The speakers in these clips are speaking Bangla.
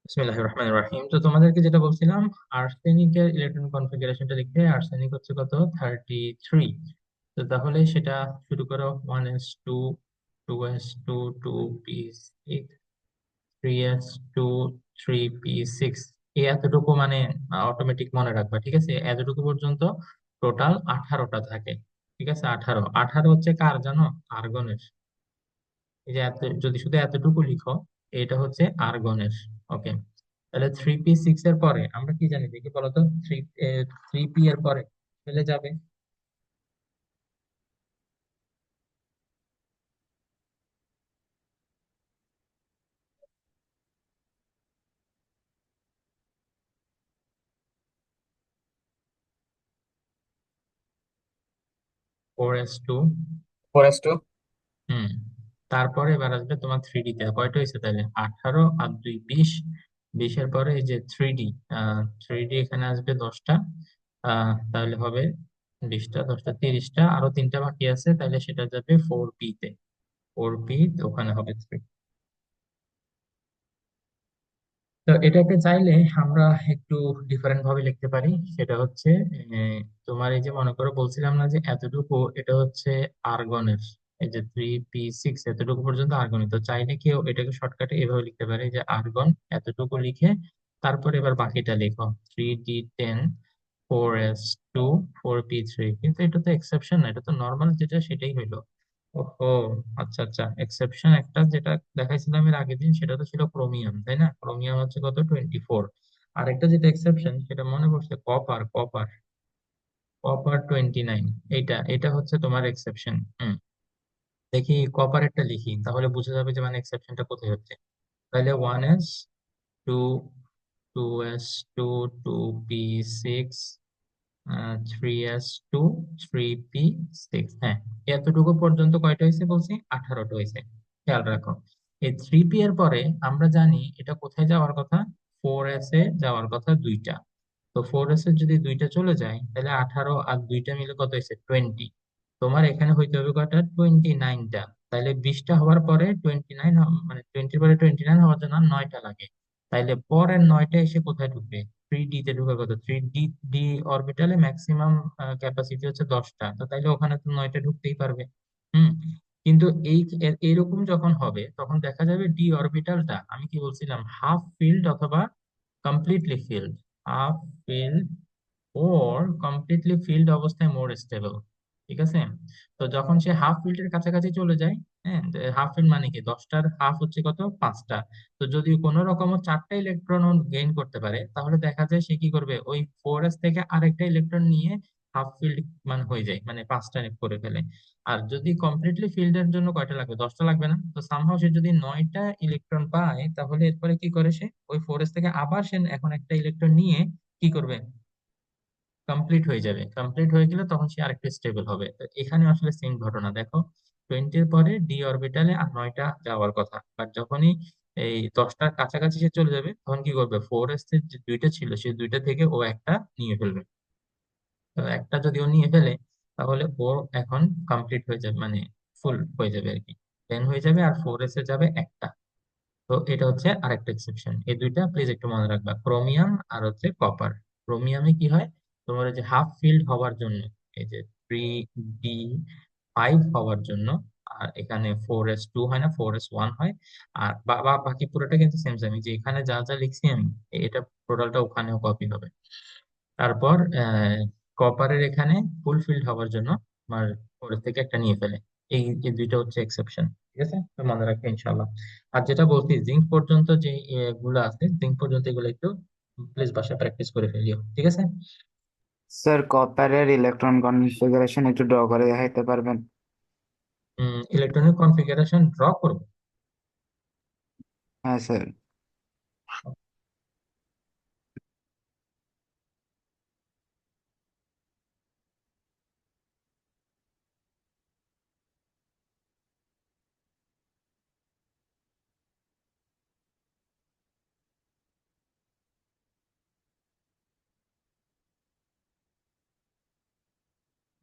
বিসমিল্লাহির রহমানির রহিম। তো তোমাদেরকে যেটা বলছিলাম, আর্সেনিকের ইলেকট্রন কনফিগারেশনটা লিখতে, আর্সেনিক হচ্ছে কত, 33। তো তাহলে সেটা শুরু করো, 1s2, 2s2, 2p6, 3s2, 3p6। এই এতটুকু মানে অটোমেটিক মনে রাখবা, ঠিক আছে? এতটুকু পর্যন্ত টোটাল 18টা থাকে। ঠিক আছে, 18 18 হচ্ছে কার জানো? আর্গনের। এই যে যদি শুধু এতটুকু লিখো, এটা হচ্ছে আর্গনের। ওকে, তাহলে 3p6 এর পরে আমরা কি জানি দেখি বলতো। থ্রি 3p এর পরে চলে যাবে4s2। 4s2। হুম, তারপরে এবার আসবে তোমার 3d তে কয়টা হয়েছে তাহলে? 18 আর 2 20। 20-এর পরে এই যে 3d, 3d এখানে আসবে 10টা। তাহলে হবে 20টা, 10টা 30টা, আরো তিনটা বাকি আছে, তাহলে সেটা যাবে 4p তে। 4p ওখানে হবে 3। তো এটাকে চাইলে আমরা একটু ডিফারেন্ট ভাবে লিখতে পারি। সেটা হচ্ছে তোমার এই যে মনে করো বলছিলাম না যে এতটুকু, এটা হচ্ছে আর্গনের। এই যে 3p6 এতটুকু পর্যন্ত আর্গন। তো চাইলে কেউ এটাকে শর্টকাটে এভাবে লিখতে পারে যে আর্গন এতটুকু লিখে তারপর এবার বাকিটা লিখো, 3d10, 4s2, 4p3। কিন্তু এটা তো এক্সেপশন না, এটা তো নর্মাল যেটা সেটাই হইলো। ওহো, আচ্ছা আচ্ছা, এক্সেপশন একটা যেটা দেখাইছিলাম এর আগের দিন, সেটা তো ছিল ক্রোমিয়াম, তাই না? ক্রোমিয়াম হচ্ছে কত, 24। আরেকটা যেটা এক্সেপশন সেটা মনে পড়ছে, কপার। Copper, copper 29। এইটা এটা হচ্ছে তোমার এক্সেপশন। হুম, দেখি কপার একটা লিখি, তাহলে বোঝা যাবে যে মানে এক্সেপশনটা কোথায় হচ্ছে। তাহলে 1s2, 2s2, 2p6, 3s2, 3p6। হ্যাঁ, এতটুকু পর্যন্ত কয়টা হয়েছে বলছি? 18টা হয়েছে। খেয়াল রাখো, এই 3p এর পরে আমরা জানি এটা কোথায় যাওয়ার কথা। 4s এ যাওয়ার কথা দুইটা। তো 4s এর যদি দুইটা চলে যায়, তাহলে 18 আর দুইটা মিলে কত হয়েছে? 20। তোমার এখানে হইতে হবে কয়টা? 29টা। তাহলে 20টা হওয়ার পরে 29, মানে 20-র পরে 29 হওয়ার জন্য আর 9টা লাগে। তাইলে পরের 9টা এসে কোথায় ঢুকবে? 3d তে ঢুকার কথা। 3d ডি অরবিটালে ম্যাক্সিমাম ক্যাপাসিটি হচ্ছে 10টা, তো তাইলে ওখানে তো 9টা ঢুকতেই পারবে। হুম, কিন্তু এইরকম যখন হবে তখন দেখা যাবে ডি অরবিটালটা, আমি কি বলছিলাম, হাফ ফিল্ড অথবা কমপ্লিটলি ফিল্ড। হাফ ফিল্ড ওর কমপ্লিটলি ফিল্ড অবস্থায় মোর স্টেবল। ঠিক আছে, তো যখন সে হাফ ফিল্ডের কাছাকাছি চলে যায়, হ্যাঁ, হাফ ফিল্ড মানে কি, 10টার হাফ হচ্ছে কত, 5টা। তো যদি কোনো রকম 4টা ইলেকট্রন গেইন করতে পারে, তাহলে দেখা যায় সে কি করবে, ওই 4s থেকে আরেকটা ইলেকট্রন নিয়ে হাফ ফিল্ড মানে হয়ে যায়, মানে 5টা করে ফেলে। আর যদি কমপ্লিটলি ফিল্ডের জন্য কয়টা লাগবে? 10টা লাগবে না? তো সামহাও সে যদি 9টা ইলেকট্রন পায়, তাহলে এরপরে কি করে সে, ওই 4s থেকে আবার সে এখন একটা ইলেকট্রন নিয়ে কি করবে, কমপ্লিট হয়ে যাবে। কমপ্লিট হয়ে গেলে তখন সে আরেকটু স্টেবল হবে। তো এখানে আসলে সেম ঘটনা দেখো, 20-র পরে ডি অরবিটালে আর 9টা যাওয়ার কথা, বাট যখনই এই 10টার কাছাকাছি সে চলে যাবে, তখন কি করবে, 4s এর যে দুইটা ছিল সেই দুইটা থেকে ও একটা নিয়ে ফেলবে। তো একটা যদি ও নিয়ে ফেলে, তাহলে ও এখন কমপ্লিট হয়ে যাবে, মানে ফুল হয়ে যাবে আর কি। 10 হয়ে যাবে আর 4s এ যাবে একটা। তো এটা হচ্ছে আরেকটা এক্সেপশন। এই দুইটা প্লিজ একটু মনে রাখবা, ক্রোমিয়াম আর হচ্ছে কপার। ক্রোমিয়ামে কি হয়, তোমার এই যে হাফ ফিল্ড হওয়ার জন্য, এই যে 3d5 হওয়ার জন্য, আর এখানে 4s2 হয় না, 4s1 হয়। আর বাকি পুরোটা কিন্তু সেম সেম, যে এখানে যা যা লিখছি আমি, এটা টোটালটা ওখানেও কপি হবে। তারপর কপারের এখানে ফুল ফিল্ড হওয়ার জন্য আমার 4 থেকে একটা নিয়ে ফেলে। এই এই দুইটা হচ্ছে এক্সেপশন। ঠিক আছে, তো মনে রাখবে ইনশাল্লাহ। আর যেটা বলছি, জিঙ্ক পর্যন্ত যে গুলো আছে, জিঙ্ক পর্যন্ত এগুলো একটু প্লিজ বাসায় প্র্যাকটিস করে ফেলিও, ঠিক আছে? স্যার, কপারের ইলেকট্রন কনফিগারেশন একটু ড্র করে দেখাইতে পারবেন? ইলেকট্রনিক কনফিগারেশন ড্র করবো? হ্যাঁ স্যার।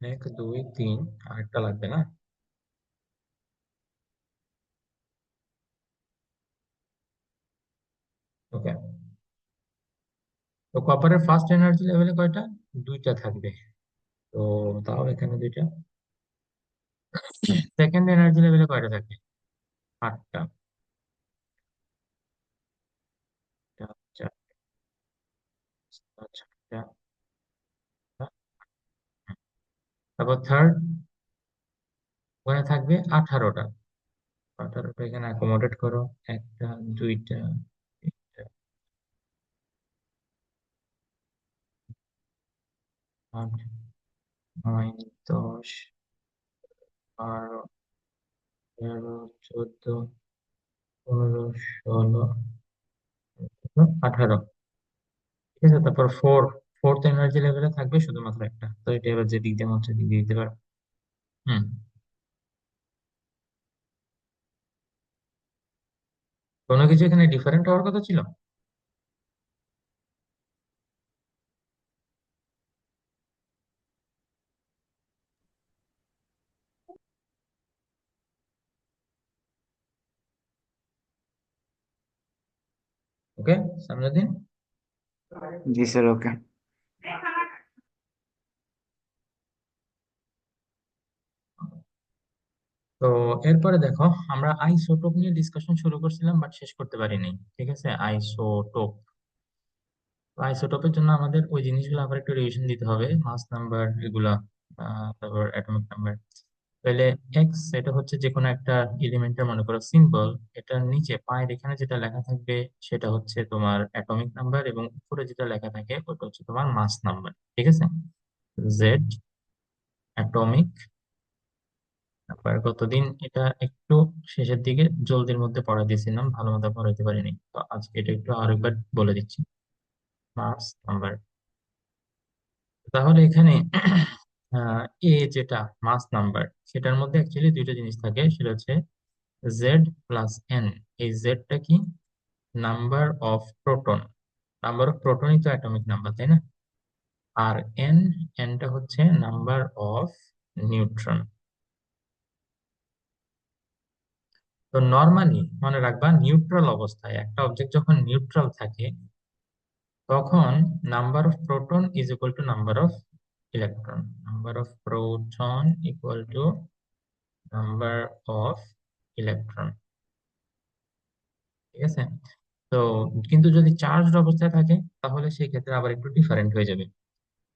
1 2 3, আরেকটা লাগবে না? ওকে, তো কপারের ফার্স্ট এনার্জি লেভেলে কয়টা? দুইটা থাকবে। তো তাও এখানে দুইটা। সেকেন্ড এনার্জি লেভেলে কয়টা থাকবে? আটটা। চারটা, পাঁচটা, ছয়টা, সাতটা। তারপর থার্ড ওখানে থাকবে 18টা। 18টা এখানে অ্যাকোমোডেট করো। একটা, দুইটা, তিনটা, আট, নয়, 10, 12, 13, 14, 15, 16, 18। ঠিক আছে, তারপর ফোর্থ এনার্জি লেভেলে থাকবে শুধুমাত্র একটা। তো এটা এবার যে দিক দিয়ে মন চায় দিক দিয়ে দিতে পারো। হুম। কোনো কিছু এখানে ডিফারেন্ট হওয়ার কথা ছিল? ওকে সামনের দিন। জি স্যার, ওকে। তো এরপরে দেখো, আমরা আইসোটোপ নিয়ে ডিসকাশন শুরু করছিলাম বাট শেষ করতে পারিনি। ঠিক আছে, আইসোটোপ। আইসোটোপের জন্য আমাদের ওই জিনিসগুলো আবার একটু রিভিশন দিতে হবে, মাস নাম্বার এগুলা, তারপর অ্যাটমিক নাম্বার। তাহলে এক্স এটা হচ্ছে যে কোনো একটা এলিমেন্টের মনে করো সিম্বল। এটার নিচে পায়ের এখানে যেটা লেখা থাকবে সেটা হচ্ছে তোমার অ্যাটমিক নাম্বার, এবং উপরে যেটা লেখা থাকে ওটা হচ্ছে তোমার মাস নাম্বার। ঠিক আছে, জেড অ্যাটমিক নাম্বার। কতদিন এটা একটু শেষের দিকে জলদির মধ্যে পড়া দিয়েছিলাম, ভালো মতো পড়াইতে পারিনি, তো আজকে এটা একটু আরেকবার বলে দিচ্ছি। মাস নাম্বার। তাহলে এখানে এ যেটা মাস নাম্বার, সেটার মধ্যে অ্যাকচুয়ালি দুইটা জিনিস থাকে, সেটা হচ্ছে জেড প্লাস এন। এই জেডটা কি? Number of proton. Number of প্রোটনই তো অ্যাটমিক নাম্বার, তাই না? আর এনটা হচ্ছে নাম্বার অফ নিউট্রন। তো নর্মালি মনে রাখবা, নিউট্রাল অবস্থায় একটা অবজেক্ট যখন নিউট্রাল থাকে তখন number of proton is equal two number of electron. Number of proton equal to number of electron. ঠিক আছে, তো কিন্তু যদি চার্জড অবস্থায় থাকে তাহলে সেই ক্ষেত্রে আবার একটু ডিফারেন্ট হয়ে যাবে।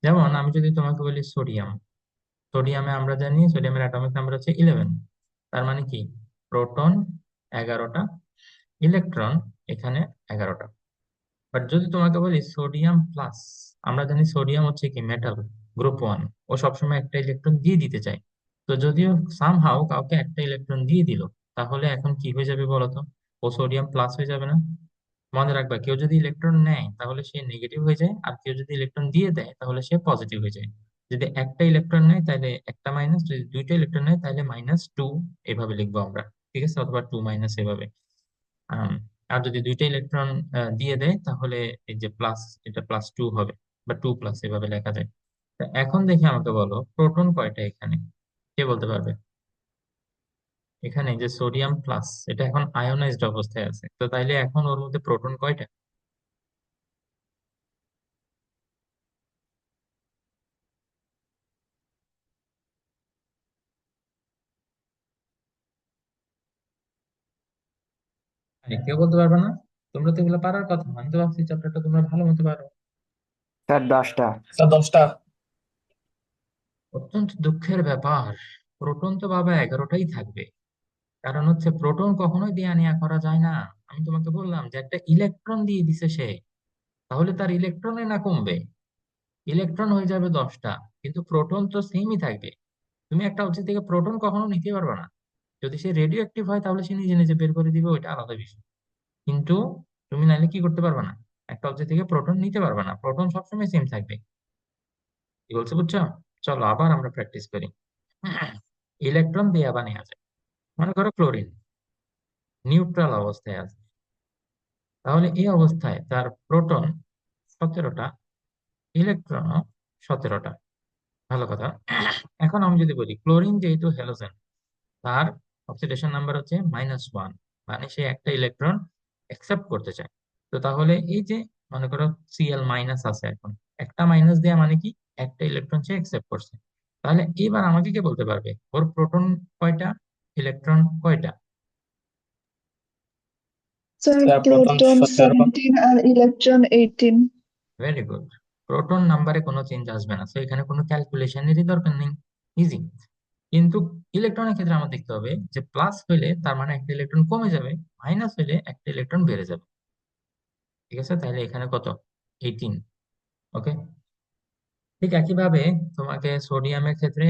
যেমন আমি যদি তোমাকে বলি সোডিয়াম, সোডিয়ামে আমরা জানি সোডিয়ামের অ্যাটমিক নাম্বার হচ্ছে 11। তার মানে কি? প্রোটন 11টা, ইলেকট্রন এখানে 11টা। বাট যদি তোমাকে বলি সোডিয়াম প্লাস, আমরা জানি সোডিয়াম হচ্ছে কি মেটাল, গ্রুপ 1। ও সবসময় একটা ইলেকট্রন দিয়ে দিতে চায়। তো যদিও সামহাও কাউকে একটা ইলেকট্রন দিয়ে দিল, তাহলে এখন কি হয়ে যাবে বলতো? ও সোডিয়াম প্লাস হয়ে যাবে না? মনে রাখবা, কেউ যদি ইলেকট্রন নেয় তাহলে সে নেগেটিভ হয়ে যায়, আর কেউ যদি ইলেকট্রন দিয়ে দেয় তাহলে সে পজিটিভ হয়ে যায়। যদি একটা ইলেকট্রন নেয় তাহলে একটা মাইনাস, যদি দুইটা ইলেকট্রন নেয় তাহলে -2, এভাবে লিখবো আমরা। ঠিক আছে, অথবা 2 - এভাবে। আম, আর যদি দুইটা ইলেকট্রন দিয়ে দেয় তাহলে এই যে প্লাস, এটা +2 হবে, বা 2+, এভাবে লেখা যায়। তা এখন দেখি, আমাকে বলো প্রোটন কয়টা এখানে? কে বলতে পারবে? এখানে যে সোডিয়াম প্লাস, এটা এখন আয়োনাইজড অবস্থায় আছে, তো তাইলে এখন ওর মধ্যে প্রোটন কয়টা? কেউ বলতে পারবে না? তোমরা তো এগুলো পারার কথা, আমি তো ভাবছি চ্যাপ্টারটা তোমরা ভালো মতো পারো। স্যার 10টা। স্যার 10টা। অত্যন্ত দুঃখের ব্যাপার, প্রোটন তো বাবা 11টাই থাকবে। কারণ হচ্ছে প্রোটন কখনোই দেয়া নেয়া করা যায় না। আমি তোমাকে বললাম যে একটা ইলেকট্রন দিয়ে দিছে সে, তাহলে তার ইলেকট্রনে না কমবে, ইলেকট্রন হয়ে যাবে 10টা, কিন্তু প্রোটন তো সেমই থাকবে। তুমি একটা অবজেক্ট থেকে প্রোটন কখনো নিতে পারবে না। যদি সে রেডিও অ্যাক্টিভ হয় তাহলে সে নিজে নিজে বের করে দিবে, ওইটা আলাদা বিষয়। কিন্তু তুমি নাইলে কি করতে পারবে না, একটা অবজেক্ট থেকে প্রোটন নিতে পারবে না, প্রোটন সবসময় সেম থাকবে। কি বলছো, বুঝছো? চলো আবার আমরা প্র্যাকটিস করি। ইলেকট্রন দেয়া বা নেওয়া যায়। মনে করো ক্লোরিন নিউট্রাল অবস্থায় আছে, তাহলে এই অবস্থায় তার প্রোটন 17টা, ইলেকট্রনও 17টা। ভালো কথা। এখন আমি যদি বলি ক্লোরিন যেহেতু হ্যালোজেন, তার অক্সিডেশন নাম্বার হচ্ছে -1, মানে সে একটা ইলেকট্রন অ্যাকসেপ্ট করতে চায়। তো তাহলে এই যে মনে করো Cl মাইনাস আছে এখন, একটা মাইনাস দেওয়া মানে কি একটা ইলেকট্রন সে একসেপ্ট করছে। তাহলে এবার আমাকে কে বলতে পারবে ওর প্রোটন কয়টা, ইলেকট্রন কয়টা? Sir sir proton proton 17। 17 আর ইলেকট্রন 18। Very good. প্রোটন নাম্বারে কোনো চেঞ্জ আসবে না, তো এখানে কোনো ক্যালকুলেশনেরই দরকার নেই, ইজি। কিন্তু ইলেকট্রনের ক্ষেত্রে আমার দেখতে হবে যে প্লাস হইলে তার মানে একটা ইলেকট্রন কমে যাবে, মাইনাস হইলে একটা ইলেকট্রন বেড়ে যাবে। ঠিক আছে, তাহলে এখানে কত, 18। ওকে। ঠিক একইভাবে তোমাকে সোডিয়ামের ক্ষেত্রে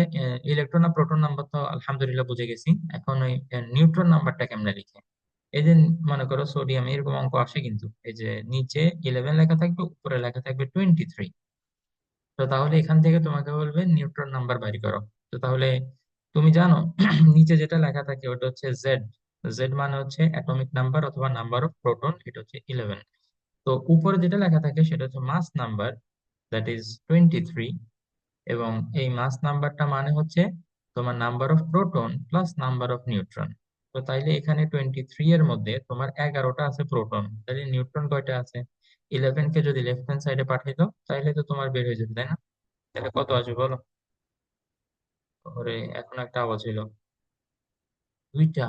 ইলেকট্রন আর প্রোটন নাম্বার তো আলহামদুলিল্লাহ বুঝে গেছি। এখন ওই নিউট্রন নাম্বারটা কেমনে লিখে, এই যে মনে করো সোডিয়াম এরকম অঙ্ক আসে কিন্তু, এই যে নিচে 11 লেখা থাকবে, উপরে লেখা থাকবে 23। তো তাহলে এখান থেকে তোমাকে বলবে নিউট্রন নাম্বার বাইর করো। তো তাহলে তুমি জানো নিচে যেটা লেখা থাকে ওটা হচ্ছে জেড। জেড মানে হচ্ছে অ্যাটমিক নাম্বার অথবা নাম্বার অফ প্রোটন, এটা হচ্ছে 11। তো উপরে যেটা লেখা থাকে সেটা হচ্ছে মাস নাম্বার, দ্যাট ইজ 23। এবং এই মাস নাম্বারটা মানে হচ্ছে তোমার number of proton plus number of neutron. তো তাইলে এখানে 23 এর মধ্যে তোমার 11টা আছে প্রোটন, তাহলে নিউট্রন কয়টা আছে? 11 কে যদি লেফট হ্যান্ড সাইডে পাঠিয়ে দাও তাহলে তো তোমার বের হয়ে যাবে, তাই না? তাহলে কত আসবে বলো? ওরে এখন একটা আওয়াজ হইলো, দুইটা।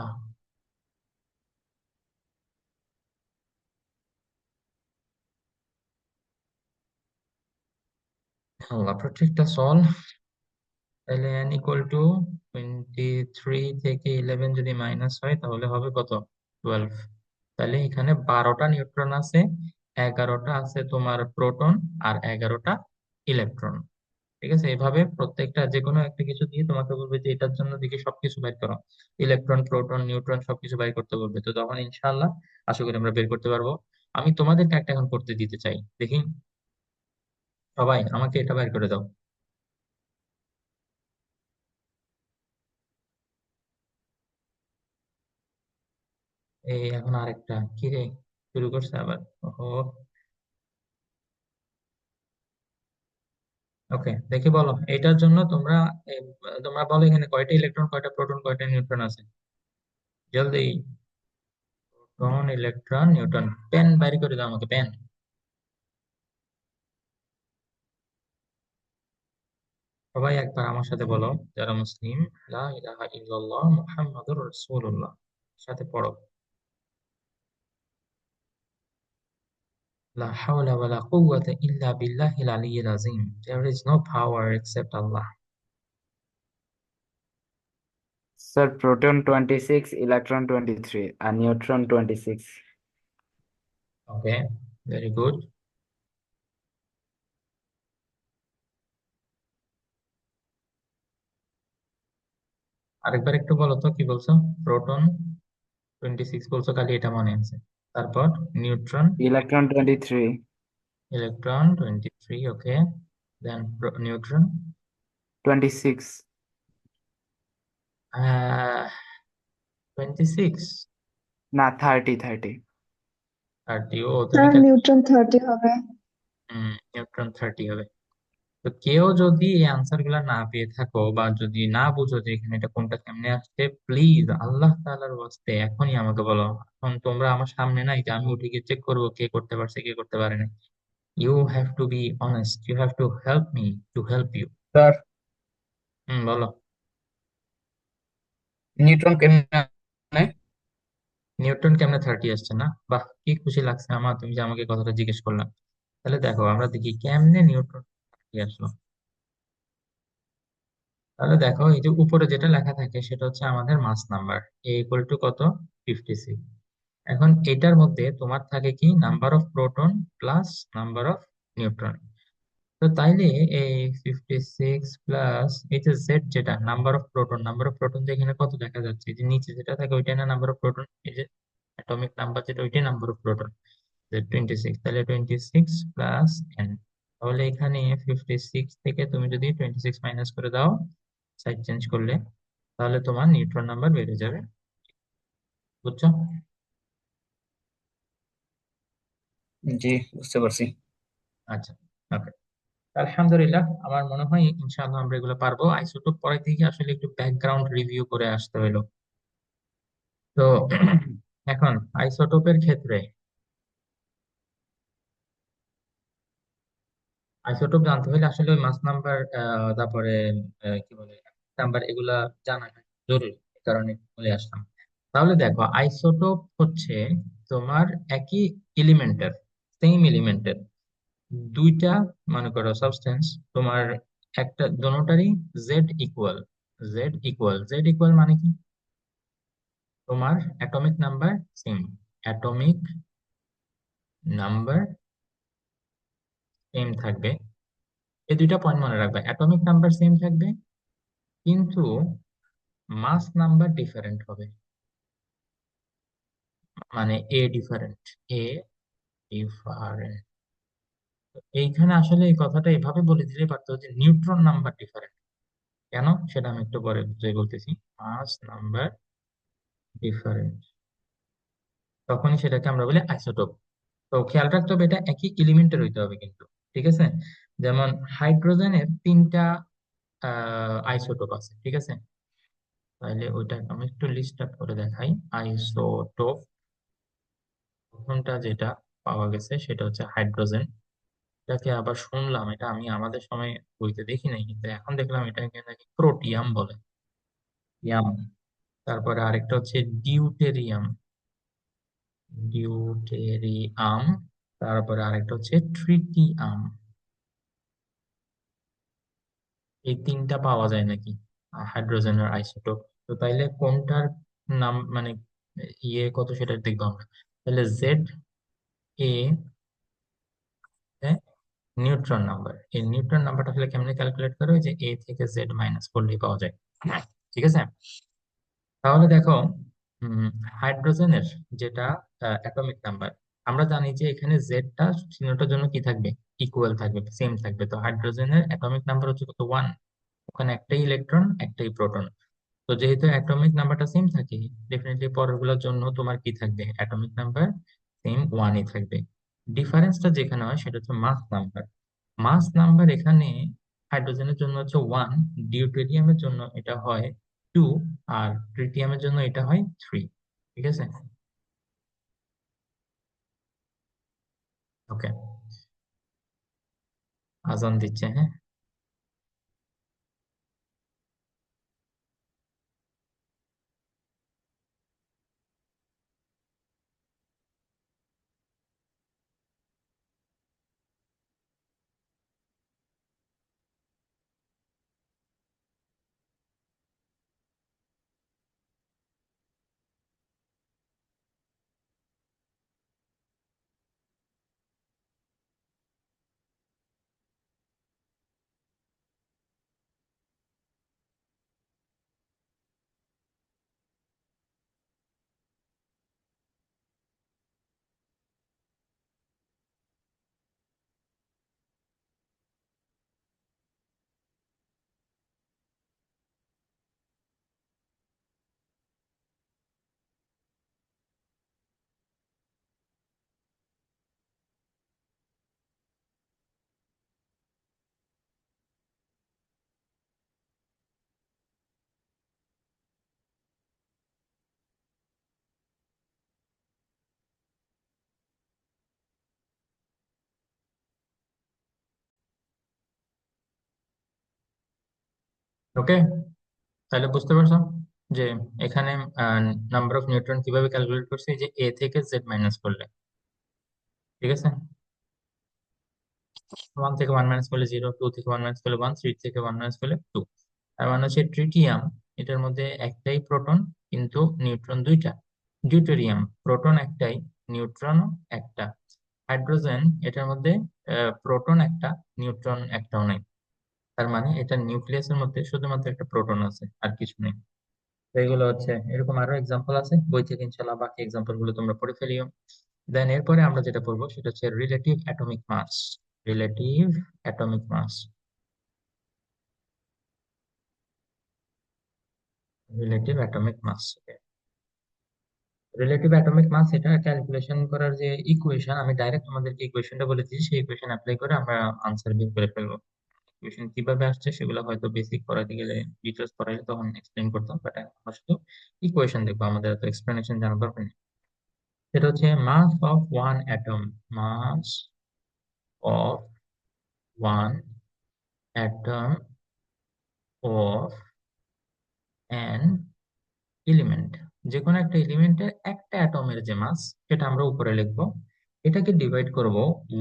আল্লাহ প্রত্যেকটা সল। তাহলে n ইকুয়াল টু 23 থেকে 11 যদি মাইনাস হয় তাহলে হবে কত, 12। তাহলে এখানে 12টা নিউট্রন আছে, 11টা আছে তোমার প্রোটন, আর 11টা ইলেকট্রন। ঠিক আছে, এভাবে প্রত্যেকটা যে কোনো একটা কিছু দিয়ে তোমাকে বলবে যে এটার জন্য দেখি সবকিছু বের করো, ইলেকট্রন প্রোটন নিউট্রন সবকিছু বের করতে বলবে। তো তখন ইনশাআল্লাহ আশা করি আমরা বের করতে পারবো। আমি তোমাদেরকে একটা এখন করতে দিতে চাই, দেখি সবাই আমাকে এটা বের করে দাও। এই এখন আরেকটা কি রে, শুরু করছে আবার, ওহো। ওকে, দেখি বলো এটার জন্য তোমরা এ, তোমরা বলো এখানে কয়টা ইলেকট্রন কয়টা প্রোটন কয়টা নিউট্রন আছে, জলদি। প্রোটন ইলেকট্রন নিউট্রন, পেন বাইর করে দাও আমাকে, পেন। সবাই একবার আমার সাথে বলো, যারা মুসলিম, লা ইলাহা ইল্লাল্লাহ মুহাম্মাদুর রাসূলুল্লাহ, সাথে পড়ো, লা হাওলা ওয়ালা কুওয়াতা ইল্লা বিল্লাহিল আলিয়্যিল আযীম, there is no power except Allah. Sir proton 26, electron 23 R neutron 26। Okay, very good. আরেকবার একটু বলো তো কি বলছো, প্রোটন 26 বলছো, খালি এটা মনে আছে। তারপর নিউট্রন, ইলেকট্রন 23। ইলেকট্রন 23, ওকে। দেন নিউট্রন 26। 26, না, 30। 30। ও তুমি স্যার নিউট্রন 30 হবে। নিউট্রন 30 হবে। তো কেউ যদি এই আনসার গুলা না পেয়ে থাকো বা যদি না বুঝো যে এখানে এটা কোনটা কেমনে আসছে, প্লিজ আল্লাহ তাআলার ওয়াস্তে এখনই আমাকে বলো। এখন তোমরা আমার সামনে নাই যে আমি উঠে গিয়ে চেক করবো কে করতে পারছে কে করতে পারেনি। You have to be honest, you have to help me to help you. Sir বলো। নিউট্রন কেমনে মানে? নিউটন কেমনে 30 আসছে না, বাহ কি খুশি লাগছে আমার তুমি যে আমাকে কথাটা জিজ্ঞেস করলাম। তাহলে দেখো আমরা দেখি কেমনে নিউটন 30 আসলো। তাহলে দেখো এই যে উপরে যেটা লেখা থাকে সেটা হচ্ছে আমাদের মাস নাম্বার, এ ইকুয়াল টু কত, 56। এখন এটার মধ্যে তোমার থাকে কি number of proton plus number of neutron. তো তাইলে এই 56 প্লাস এই যে জেড যেটা number of proton, number of proton এখানে কত দেখা যাচ্ছে, এই যে নিচে যেটা থাকে ওইটাই না নাম্বার অফ প্রোটন, এই যে অ্যাটমিক নাম্বার যেটা ওইটাই নাম্বার অফ প্রোটন, 26। তাহলে 26 প্লাস এন। তাহলে এখানে 56 থেকে তুমি যদি 26 মাইনাস করে দাও, সাইড চেঞ্জ করলে, তাহলে তোমার নিউট্রন নাম্বার বেড়ে যাবে। বুঝছো? জি, বুঝতে পারছি। আচ্ছা, ওকে। আলহামদুলিল্লাহ, আমার মনে হয় ইনশাআল্লাহ আমরা এগুলো পারবো। আইসোটোপ পরে থেকে আসলে একটু ব্যাকগ্রাউন্ড রিভিউ করে আসতে হলো। তো এখন আইসোটোপের ক্ষেত্রে আইসোটোপ জানতে হলে আসলে ওই মাস নাম্বার, তারপরে কি বলে নাম্বার, এগুলা জানা জরুরি, এই কারণে বলে আসলাম। তাহলে দেখো, আইসোটোপ হচ্ছে তোমার একই এলিমেন্টের, সেম এলিমেন্টের দুইটা, মনে করো সাবস্টেন্স তোমার, একটা দোনোটারই জেড ইকুয়াল, জেড ইকুয়াল মানে কি, তোমার atomic number same, atomic number same থাকবে। এই দুইটা পয়েন্ট মনে রাখবে, অ্যাটমিক নাম্বার সেম থাকবে কিন্তু মাস নাম্বার ডিফারেন্ট হবে, মানে এ ডিফারেন্ট, এ ডিফারেন্ট। এইখানে আসলে এই কথাটা এভাবে বলে দিলে পারতো যে নিউট্রন নাম্বার ডিফারেন্ট। কেন সেটা আমি একটু পরে বুঝিয়ে বলতেছি। মাস নাম্বার ডিফারেন্ট, তখনই সেটাকে আমরা বলি আইসোটোপ। তো খেয়াল রাখতে হবে এটা একই এলিমেন্টের হইতে হবে কিন্তু, ঠিক আছে। যেমন হাইড্রোজেনের তিনটা আইসোটোপ আছে, ঠিক আছে। তাহলে ওইটা আমি একটু লিস্ট আপ করে দেখাই। আইসোটোপ প্রথমটা যেটা পাওয়া গেছে সেটা হচ্ছে হাইড্রোজেন। এটাকে আবার শুনলাম, এটা আমি আমাদের সময় বইতে দেখি নাই, কিন্তু এখন দেখলাম এটাকে নাকি প্রোটিয়াম বলে, ইয়াম। তারপরে আরেকটা হচ্ছে ডিউটেরিয়াম, ডিউটেরিয়াম। তারপরে আরেকটা হচ্ছে ট্রিটিয়াম। এই তিনটা পাওয়া যায় নাকি হাইড্রোজেনের আইসোটোপ। তো তাইলে কোনটার নাম, মানে ইয়ে কত সেটা দেখবো আমরা। তাহলে জেড এ নিউট্রন নাম্বার, এই নিউট্রন নাম্বারটা আসলে কেমনে ক্যালকুলেট করে, ওই যে এ থেকে জেড মাইনাস করলেই পাওয়া যায়, ঠিক আছে। তাহলে দেখো, উম, হাইড্রোজেনের যেটা অ্যাটমিক নাম্বার, আমরা জানি যে এখানে জেডটা চিহ্নটার জন্য কি থাকবে, ইকুয়াল থাকবে, সেম থাকবে। তো হাইড্রোজেনের অ্যাটমিক নাম্বার হচ্ছে কত, 1। ওখানে একটাই ইলেকট্রন একটাই প্রোটন। তো যেহেতু অ্যাটমিক নাম্বারটা সেম থাকে, ডেফিনেটলি পরেরগুলোর জন্য তোমার কি থাকবে, অ্যাটমিক নাম্বার সেম 1ই থাকবে। ডিফারেন্সটা যেখানে হয় সেটা হচ্ছে মাস নাম্বার। মাস নাম্বার এখানে হাইড্রোজেনের জন্য হচ্ছে 1, ডিউটেরিয়ামের জন্য এটা হয় 2, আর ট্রিটিয়ামের জন্য এটা হয় 3, ঠিক আছে। ওকে, আজান দিচ্ছে, হ্যাঁ। ওকে, তাহলে বুঝতে পারছো যে এখানে নাম্বার অফ নিউট্রন কিভাবে ক্যালকুলেট করছে, এই যে এ থেকে জেড মাইনাস করলে, ঠিক আছে। 1 থেকে 1 মাইনাস করলে 0, 2 থেকে 1 মাইনাস করলে 1, 3 থেকে 1 মাইনাস করলে 2। তার মানে হচ্ছে ট্রিটিয়াম, এটার মধ্যে একটাই প্রোটন কিন্তু নিউট্রন দুইটা। ডিউটেরিয়াম, প্রোটন একটাই নিউট্রনও একটা। হাইড্রোজেন, এটার মধ্যে প্রোটন একটা নিউট্রন একটাও নেই। তার মানে এটা নিউক্লিয়াসের মধ্যে শুধুমাত্র একটা প্রোটন আছে, আর কিছু নেই। তো এগুলো হচ্ছে, এরকম আরো এক্সাম্পল আছে বই থেকে, ইনশাল্লাহ বাকি এক্সাম্পল গুলো তোমরা পড়ে ফেলিও। দেন এরপরে আমরা যেটা পড়বো সেটা হচ্ছে relative atomic mass. Relative atomic mass, relative atomic mass. Relative atomic mass এটা ক্যালকুলেশন করার যে ইকুয়েশন, আমি ডাইরেক্ট তোমাদেরকে ইকুয়েশনটা বলে দিচ্ছি, সেই ইকুয়েশন অ্যাপ্লাই করে আমরা আনসার বের করে ফেলবো। ইকুয়েশন কিভাবে আসছে সেগুলো হয়তো বেসিক পড়াতে গেলে, ডিটেলস পড়াইলে তখন এক্সপ্লেন করতাম, বাট আমরা শুধু ইকুয়েশন দেখবো, আমাদের এত এক্সপ্লেনেশন জানার দরকার নেই। সেটা হচ্ছে mass of one atom, mass of one atom of an element, যে কোনো একটা এলিমেন্টের একটা অ্যাটমের যে মাস সেটা আমরা উপরে লিখবো, এটাকে ডিভাইড করব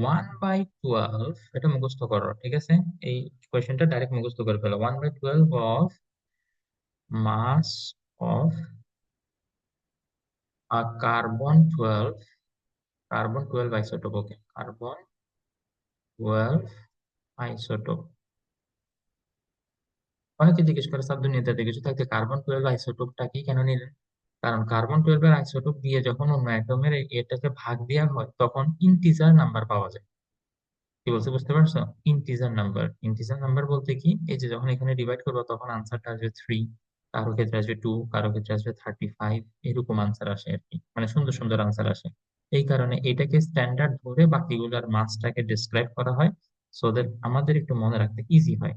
1/12, এটা মুখস্থ করো, ঠিক আছে? এই কোয়েশ্চেনটা ডাইরেক্ট মুখস্থ করে ফেলো। 1/12 of mass of carbon 12 isotope. Okay, carbon 12 isotope. অনেকে জিজ্ঞেস করে স্যার দুনিয়াতে কিছু থাকতে কার্বন 12 আইসোটোপটা কি কেন নিলেন? কারণ কার্বন 12 এর আইসোটোপ দিয়ে যখন অন্য অ্যাটমের এটাকে ভাগ দেওয়া হয় তখন ইন্টিজার নাম্বার পাওয়া যায়। কি বলছে বুঝতে পারছো? ইন্টিজার নাম্বার বলতে কি, এই যে যখন এখানে ডিভাইড করবো তখন আনসারটা আসবে 3, কারো ক্ষেত্রে আসবে 2, কারো ক্ষেত্রে আসবে 35, এরকম আনসার আসে আর কি, মানে সুন্দর সুন্দর আনসার আসে। এই কারণে এটাকে স্ট্যান্ডার্ড ধরে বাকিগুলোর মাসটাকে ডিসক্রাইব করা হয়, সো দ্যাট আমাদের একটু মনে রাখতে ইজি হয়।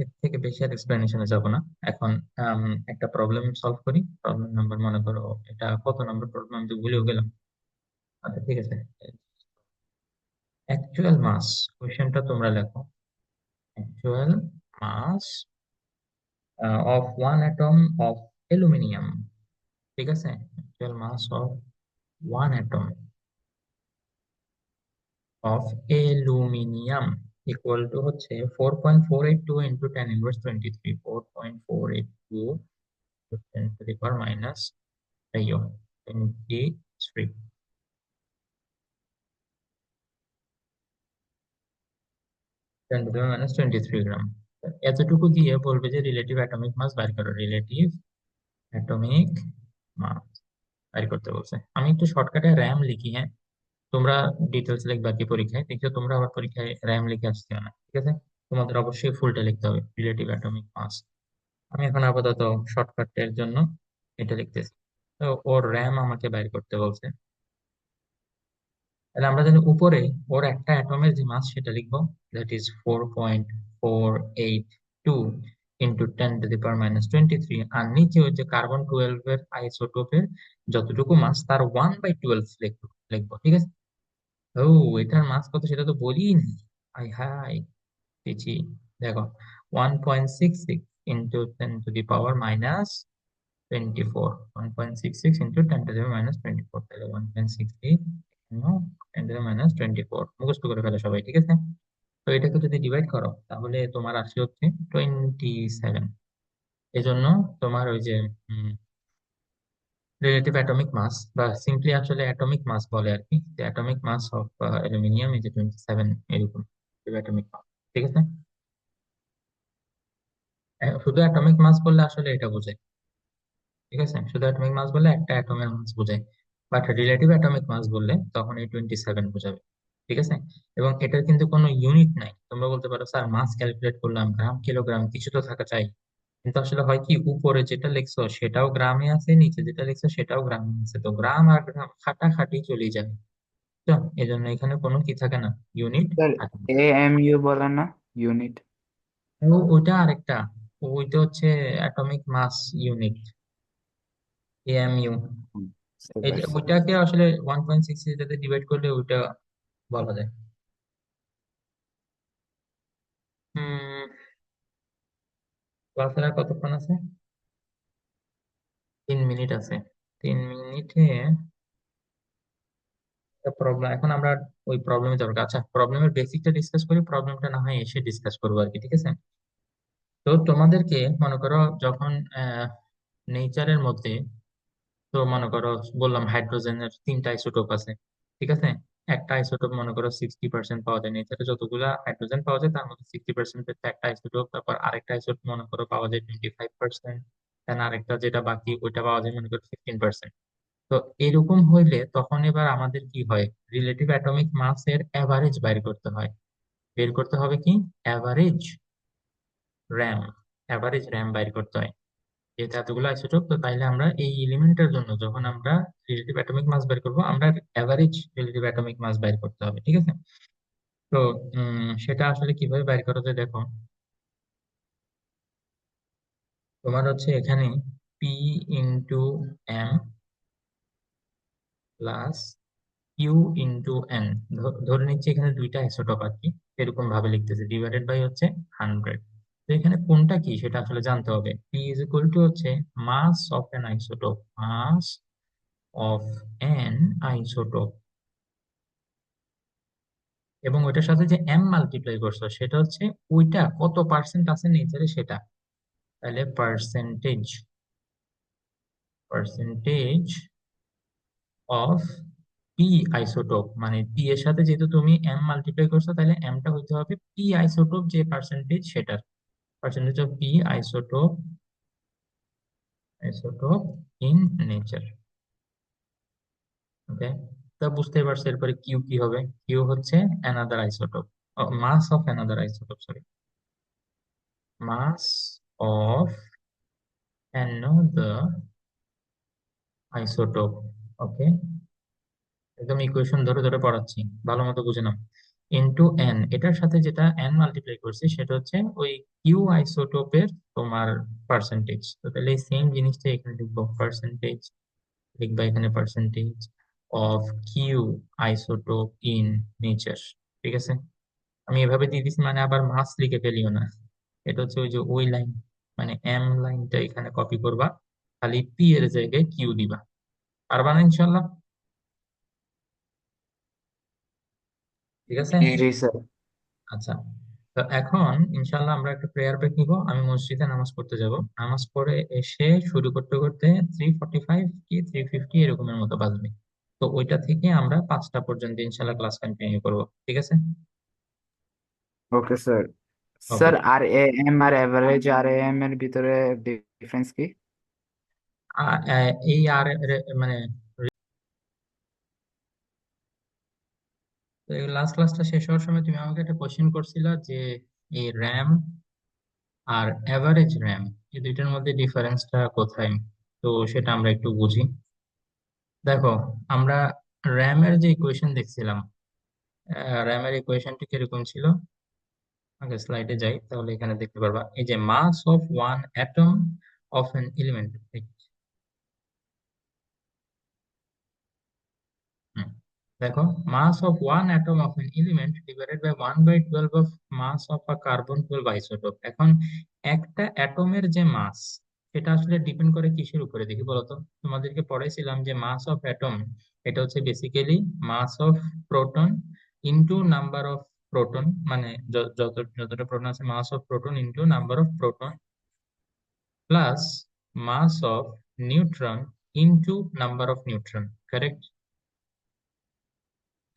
এর থেকে বেশি আর এক্সপ্লেনেশনে যাব না এখন। একটা প্রবলেম সলভ করি। প্রবলেম নাম্বার, মনে করো এটা কত নম্বর প্রবলেম, আমি তো ভুলেও গেলাম। আচ্ছা ঠিক আছে, অ্যাকচুয়াল মাস, কোশ্চেনটা তোমরা লেখো। Actual mass of one atom of aluminium, ঠিক আছে? Actual mass of one atom of aluminium equal to হচ্ছে 4.482 into 10⁻23, 4.482 10 to the power minus 23, 10 to the power minus 23 গ্রাম। এতটুকু দিয়ে বলবে যে রিলেটিভ অ্যাটমিক মাস বের করো, রিলেটিভ অ্যাটমিক মাস বের করতে বলছে। আমি একটু শর্টকাটে র্যাম লিখি, হ্যাঁ? তোমরা ডিটেলস লিখবা কি পরীক্ষায়, দেখছো তোমরা আবার পরীক্ষায় র্যাম লিখে আসছো না, ঠিক আছে? তোমাদের অবশ্যই ফুলটা লিখতে হবে, রিলেটিভ অ্যাটমিক মাস। আমি এখন আপাতত শর্টকাটের জন্য এটা লিখতেছি। তো ওর র্যাম আমাকে বের করতে বলছে, তাহলে আমরা জানি উপরে ওর একটা অ্যাটমের যে মাস সেটা লিখবো, দ্যাট ইজ 4.482 ইন্টু 10⁻⁻23, আর নিচে ওই যে কার্বন 12 এর আইসোটোপের যতটুকু মাস তার 1/12 লিখবো, ঠিক আছে? ও, এটার মাস কত সেটা তো বলিনি। হাই হাই, দিচ্ছি, দেখো 1.66 ইন্টু 10⁻⁻24, 1.66 ইন্টু 10⁻⁻24, তাহলে 1.66 10⁻⁻24 মুখস্থ করে ফেলে সবাই, ঠিক আছে? তো এটাকে যদি ডিভাইড করো তাহলে তোমার আসে হচ্ছে 27। এজন্য তোমার ওই যে রিলেটিভ অ্যাটমিক মাস, বা সিম্পলি আসলে অ্যাটমিক মাস বলে আর কি, atomic mass of aluminium is 27, এরকম অ্যাটমিক মাস, ঠিক আছে? শুধু অ্যাটমিক মাস বললে আসলে এটা বোঝায়, ঠিক আছে? শুধু অ্যাটমিক মাস বললে একটা অ্যাটমের মাস বোঝায়, বাট রিলেটিভ অ্যাটমিক মাস বললে তখন এই 27 বোঝাবে, ঠিক আছে? এবং এটার কিন্তু কোনো ইউনিট নাই। তোমরা বলতে পারো স্যার মাস ক্যালকুলেট করলাম, গ্রাম কিলোগ্রাম কিছু তো থাকা চাই, কিন্তু আসলে হয় কি, উপরে যেটা লিখছো সেটাও গ্রামে আছে, নিচে যেটা লিখছো সেটাও গ্রামে আছে, তো গ্রাম আর গ্রাম খাটাখাটি চলে যায়, তো এই জন্য এখানে কোনো কি থাকে না, ইউনিট স্যার থাকে না। এএমইউ বলে না, ইউনিট? ওইটা আরেকটা, ওইটা হচ্ছে অ্যাটমিক মাস ইউনিট, এএমইউ। বুঝতে এই যে পারছি। ওইটাকে আসলে 1.6 যেটাতে ডিভাইড করলে ওইটা বলা যায়। হুম, ক্লাসের আর কতক্ষণ আছে? 3 মিনিট আছে। 3 মিনিটে প্রবলেম, এখন আমরা ওই প্রবলেমে যাবো। আচ্ছা, প্রবলেমের বেসিকটা ডিসকাস করি, প্রবলেমটা না হয় এসে ডিসকাস করবো আর কি, ঠিক আছে? তো তোমাদেরকে মনে করো যখন নেচারের মধ্যে, তো মনে করো বললাম হাইড্রোজেনের 3টা আইসোটোপ আছে, ঠিক আছে? একটা আইসোটোপ মনে করো 60% পাওয়া যায়, নেচারে যতগুলা হাইড্রোজেন পাওয়া যায় তার মধ্যে 60% একটা আইসোটোপ, তারপর আরেকটা আইসোটোপ মনে করো পাওয়া যায় 25%, দেন আরেকটা যেটা বাকি ওইটা পাওয়া যায় মনে করো 15%। তো এরকম হইলে তখন এবার আমাদের কি হয়, রিলেটিভ অ্যাটমিক মাস এর অ্যাভারেজ বের করতে হয়। বের করতে হবে কি, অ্যাভারেজ র্যাম, অ্যাভারেজ র্যাম বের করতে হয়। যেহেতু এতগুলো আইসোটোপ, তো তাইলে আমরা এই এলিমেন্টের জন্য যখন আমরা রিলেটিভ অ্যাটমিক মাস বের করবো, আমরা অ্যাভারেজ রিলেটিভ অ্যাটমিক মাস বের করতে হবে, ঠিক আছে? তো সেটা আসলে কিভাবে বের করা যায় দেখো। তোমার হচ্ছে এখানে P into M plus Q into N. ধরে নিচ্ছি এখানে দুইটা আইসোটোপ আর কি, এরকম ভাবে লিখতেছে, ডিভাইডেড বাই হচ্ছে 100। তো এখানে কোনটা কি সেটা আসলে জানতে হবে। পি ইজ ইকুয়াল টু হচ্ছে mass of an isotope, mass of an isotope, এবং ওইটার সাথে যে এম মাল্টিপ্লাই করছো সেটা হচ্ছে ওইটা কত পার্সেন্ট আছে নেচারে সেটা। তাহলে percentage, percentage of P isotope, মানে পি এর সাথে যেহেতু তুমি এম মাল্টিপ্লাই করছো তাহলে এমটা হইতে হবে পি আইসোটোপ যে পার্সেন্টেজ সেটার, percentage of P isotope, isotope in nature. Okay, তা বুঝতেই পারছো এরপরে কিউ কি হবে। কিউ হচ্ছে another isotope, mass of another isotope, sorry, mass of another isotope. Okay, একদম ইকুয়েশন ধরে ধরে পড়াচ্ছি, ভালো মতো বুঝে নাও। ইনটু এন, এটার সাথে যেটা এন মাল্টিপ্লাই করছি সেটা হচ্ছে ওই কিউ আইসোটোপের তোমার পার্সেন্টেজ। তো তাহলে এই সেম জিনিসটা এখানে লিখবো, পার্সেন্টেজ, লিখবা এখানে percentage of Q isotope in nature. ঠিক আছে, আমি এভাবে দিয়ে দিচ্ছি, মানে আবার মাস লিখে ফেলিও না। এটা হচ্ছে ওই যে ওই লাইন, মানে এম লাইনটা এখানে কপি করবা, খালি পি এর জায়গায় কিউ দিবা। পারবা না ইনশাল্লাহ? ঠিক আছে। জি জি স্যার। আচ্ছা, তো এখন ইনশাল্লাহ আমরা একটা প্রেয়ার ব্রেক নিবো, আমি মসজিদে নামাজ পড়তে যাব, নামাজ পড়ে এসে শুরু করতে করতে 3:45 কি 3:50 এরকমের মতো বাজবে। তো ওইটা থেকে আমরা 5টা পর্যন্ত ইনশাল্লাহ ক্লাস কন্টিনিউ করবো, ঠিক আছে? Okay sir. Okay, sir R A M আর এভারেজ আর এ এম এর ভিতরে ডিফারেন্স কি? এই আর মানে লাস্ট ক্লাসটা শেষ হওয়ার সময় তুমি আমাকে একটা কোশ্চেন করছিলা যে এই র্যাম আর এভারেজ র্যাম, এই দুইটার মধ্যে ডিফারেন্সটা কোথায়, তো সেটা আমরা একটু বুঝি। দেখো, আমরা র্যামের যে ইকুয়েশন দেখছিলাম, র্যামের ইকুয়েশনটি কিরকম ছিল, আগে স্লাইডে যাই তাহলে এখানে দেখতে পারবা। এই যে mass of one atom of an element, দেখো, mass of one atom of an element divided by 1/12 of mass of a carbon 12 isotope. এখন একটা অ্যাটমের যে মাস সেটা আসলে ডিপেন্ড করে কিসের উপরে দেখি বলো তো। তোমাদেরকে পড়াইছিলাম যে মাস অফ অ্যাটম এটা হচ্ছে basically mass of proton into number of proton, মানে যতটা প্রোটন আছে mass of proton into number of proton plus mass of neutron into number of neutron, correct?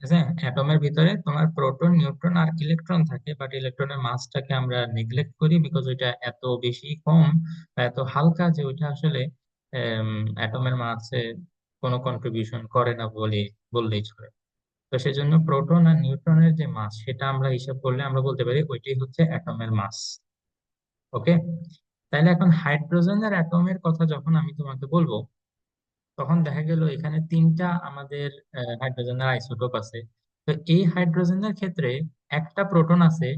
ঠিক আছে, অ্যাটমের ভিতরে তোমার প্রোটন নিউট্রন আর ইলেকট্রন থাকে, বাট ইলেকট্রনের মাসটাকে আমরা নেগলেক্ট করি বিকজ ওইটা এত বেশি কম বা এত হালকা যে ওইটা আসলে অ্যাটমের মাসে কোনো কন্ট্রিবিউশন করে না বলে বললেই চলে। তো সেজন্য প্রোটন আর নিউট্রনের যে মাস সেটা আমরা হিসাব করলে আমরা বলতে পারি ওইটাই হচ্ছে অ্যাটমের মাস। ওকে, তাহলে এখন হাইড্রোজেনের অ্যাটমের কথা যখন আমি তোমাকে বলবো, তখন দেখা গেল এখানে তিনটা আমাদের হাইড্রোজেনের আইসোটোপ আছে। তো এই হাইড্রোজেনের ক্ষেত্রে একটা প্রোটন আছে,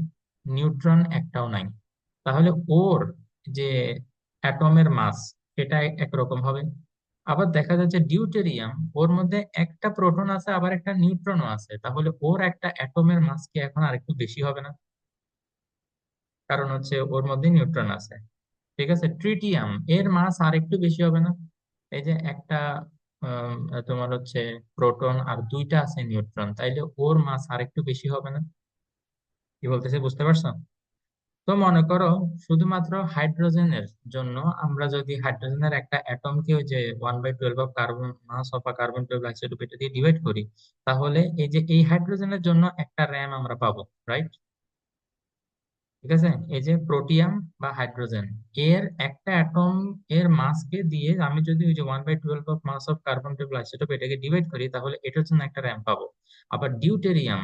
নিউট্রন একটাও নাই। তাহলে ওর যে অ্যাটমের মাস সেটা একরকম হবে। আবার দেখা যাচ্ছে ডিউটেরিয়াম, ওর মধ্যে একটা প্রোটন আছে আবার একটা নিউট্রনও আছে, তাহলে ওর একটা অ্যাটমের মাস কি এখন আরেকটু বেশি হবে না? কারণ হচ্ছে ওর মধ্যে নিউট্রন আছে। ঠিক আছে, ট্রিটিয়াম এর মাস আর একটু বেশি হবে না? এই যে একটা তোমার হচ্ছে প্রোটন আর দুইটা আছে নিউট্রন, তাইলে ওর মাস আর একটু বেশি হবে না? কি বলতেছে বুঝতে পারছো? তো মনে করো শুধুমাত্র হাইড্রোজেনের জন্য আমরা যদি হাইড্রোজেনের একটা অ্যাটমকে ওই যে 1/12 of carbon mass of carbon 12 isotope এটা দিয়ে ডিভাইড করি, তাহলে এই যে এই হাইড্রোজেনের জন্য একটা র্যাম আমরা পাবো, রাইট? ঠিক আছে, এই যে প্রোটিয়াম বা হাইড্রোজেন এর একটা অ্যাটম এর মাসকে দিয়ে আমি যদি ওই যে 1/12 of mass of carbon twelve isotope এটাকে ডিভাইড করি তাহলে এটার জন্য একটা র্যাম পাবো। আবার ডিউটেরিয়াম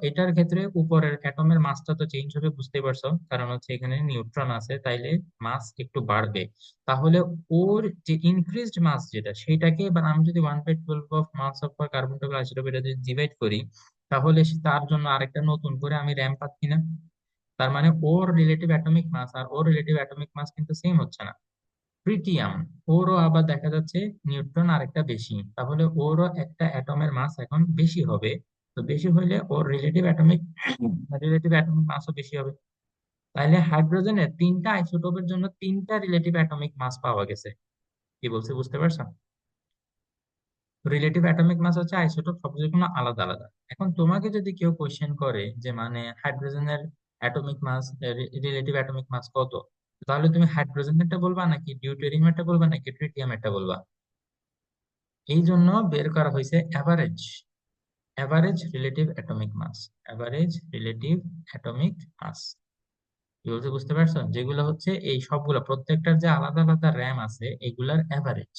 এটার ক্ষেত্রে উপরের অ্যাটমের মাসটা তো চেঞ্জ হবে, বুঝতেই পারছো, কারণ হচ্ছে এখানে নিউট্রন আছে তাইলে মাস একটু বাড়বে। তাহলে ওর যে ইনক্রিজড মাস যেটা সেটাকে এবার আমি যদি 1/12 of mass of carbon twelve isotope এটা যদি ডিভাইড করি, তাহলে তার জন্য আরেকটা নতুন করে আমি র্যাম পাচ্ছি না? তার মানে ওর রিলেটিভ অ্যাটমিক মাস আর ওর রিলেটিভ অ্যাটমিক মাস কিন্তু সেম হচ্ছে না। ট্রিটিয়াম, ওরও আবার দেখা যাচ্ছে নিউট্রন আরেকটা বেশি, তাহলে ওরও একটা অ্যাটমের মাস এখন বেশি হবে। তো বেশি হইলে ওর রিলেটিভ অ্যাটমিক মাসও বেশি হবে। তাহলে হাইড্রোজেনের তিনটা আইসোটোপের জন্য তিনটা রিলেটিভ অ্যাটমিক মাস পাওয়া গেছে। কি বলছে বুঝতে পারছো? রিলেটিভ অ্যাটমিক মাস হচ্ছে আইসোটোপ সবগুলো আলাদা আলাদা। এখন তোমাকে যদি কেউ কোয়েশ্চেন করে যে মানে হাইড্রোজেনের atomic mass, relative atomic mass কত, তাহলে তুমি হাইড্রোজেনেরটা বলবা নাকি ডিউটেরিয়ামেরটা বলবা নাকি ট্রিটিয়ামেরটা বলবা? এই জন্য বের করা হয়েছে average, average relative atomic mass, average relative atomic mass. কি বলছে বুঝতে পারছো? যেগুলো হচ্ছে এই সবগুলো প্রত্যেকটার যে আলাদা আলাদা র্যাম আছে এগুলার অ্যাভারেজ।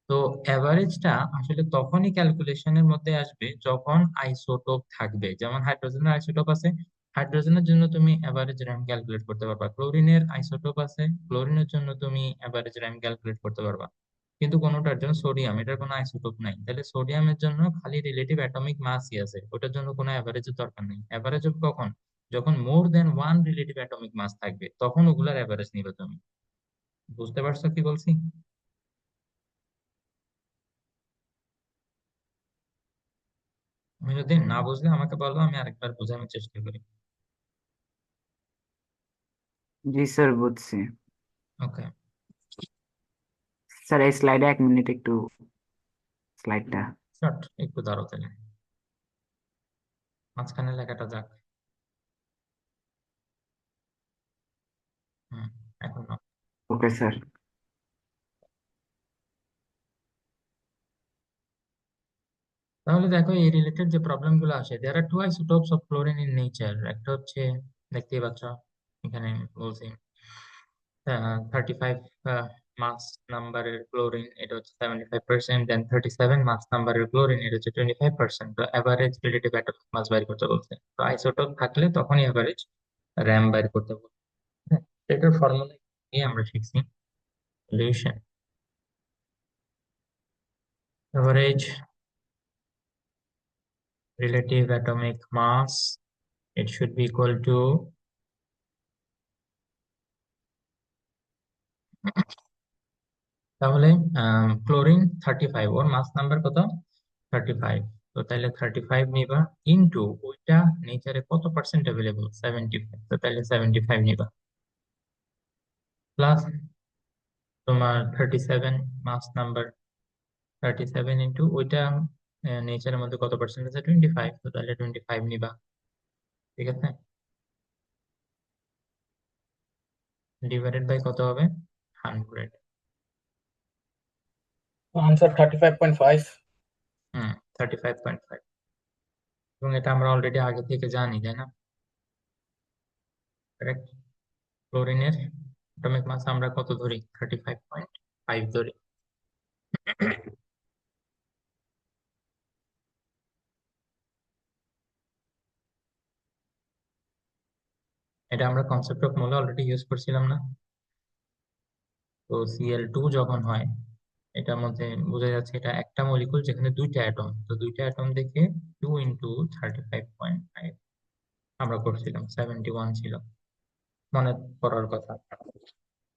তো অ্যাভারেজটা আসলে তখনই ক্যালকুলেশনের মধ্যে আসবে যখন আইসোটোপ থাকবে। যেমন হাইড্রোজেনের আইসোটোপ আছে, হাইড্রোজেনের জন্য তুমি অ্যাভারেজ র্যাম ক্যালকুলেট করতে পারবা। ক্লোরিনের আইসোটোপ আছে, ক্লোরিনের জন্য তুমি অ্যাভারেজ র্যাম ক্যালকুলেট করতে পারবা। কিন্তু কোনোটার জন্য, সোডিয়াম, এটার কোনো আইসোটোপ নাই, তাহলে সোডিয়ামের জন্য খালি রিলেটিভ অ্যাটমিক মাসই আছে, ওটার জন্য কোনো অ্যাভারেজের দরকার নেই। অ্যাভারেজ হবে কখন? যখন মোর দেন ওয়ান রিলেটিভ অ্যাটমিক মাস থাকবে, তখন ওগুলার অ্যাভারেজ নিবে তুমি। বুঝতে পারছো কি বলছি? আমি যদি না বুঝলে আমাকে বলো, আমি আরেকবার বোঝানোর চেষ্টা করি। জি স্যার, বুঝছি। ওকে, স্যার এই স্লাইডে 1 মিনিট একটু স্লাইডটা। শর্ট একটু দাঁড়াও তাহলে, মাঝখানে লেখাটা যাক। হুম, এখন নাও। Okay sir. তাহলে দেখো এই রিলেটেড যে প্রবলেম গুলো আসে, there are two isotopes of chlorine in nature. একটা হচ্ছে, দেখতেই পাচ্ছ এখানে বলছি 35 মাস নাম্বারের ক্লোরিন, এটা হচ্ছে 75%, দেন 37 মাস নাম্বারের ক্লোরিন, এটা হচ্ছে 25%। তো অ্যাভারেজ রিলেটিভ অ্যাটমিক মাস বাইর করতে বলছে। তো আইসোটোপ থাকলে তখনই অ্যাভারেজ র্যাম বাইর করতে বলছে। হ্যাঁ, এটার ফর্মুলা নিয়ে আমরা শিখছি solution. Average relative atomic mass, it should be equal to, তাহলে ক্লোরিন 35, ওর মাস নাম্বার কত? 35। তো তাহলে 35 নিবা ইনটু ওইটা নেচারে কত পার্সেন্ট অ্যাভেলেবল, 75, তো তাহলে 75 নিবা, প্লাস তোমার 37 মাস নাম্বার, 37 ইনটু ওইটা নেচারের মধ্যে কত পার্সেন্ট আছে, 25, তো তাহলে 25 নিবা। ঠিক আছে, ডিভাইডেড বাই কত হবে, 100। आंसर 35.5। হুম, 35.5। এবং এটা আমরা অলরেডি আগে থেকে জানি, তাই না? কারেক্ট। ক্লোরিনের অ্যাটমিক মাস আমরা কত ধরি, 35.5 ধরি। এটা আমরা concept of mole already use করছিলাম না? তো Cl2 যখন হয়, এটার মধ্যে বোঝা যাচ্ছে এটা একটা মলিকুল যেখানে দুইটা অ্যাটম, তো দুইটা অ্যাটম দেখে 2 × 35.5 আমরা করছিলাম, 71 ছিল, মনে করার কথা।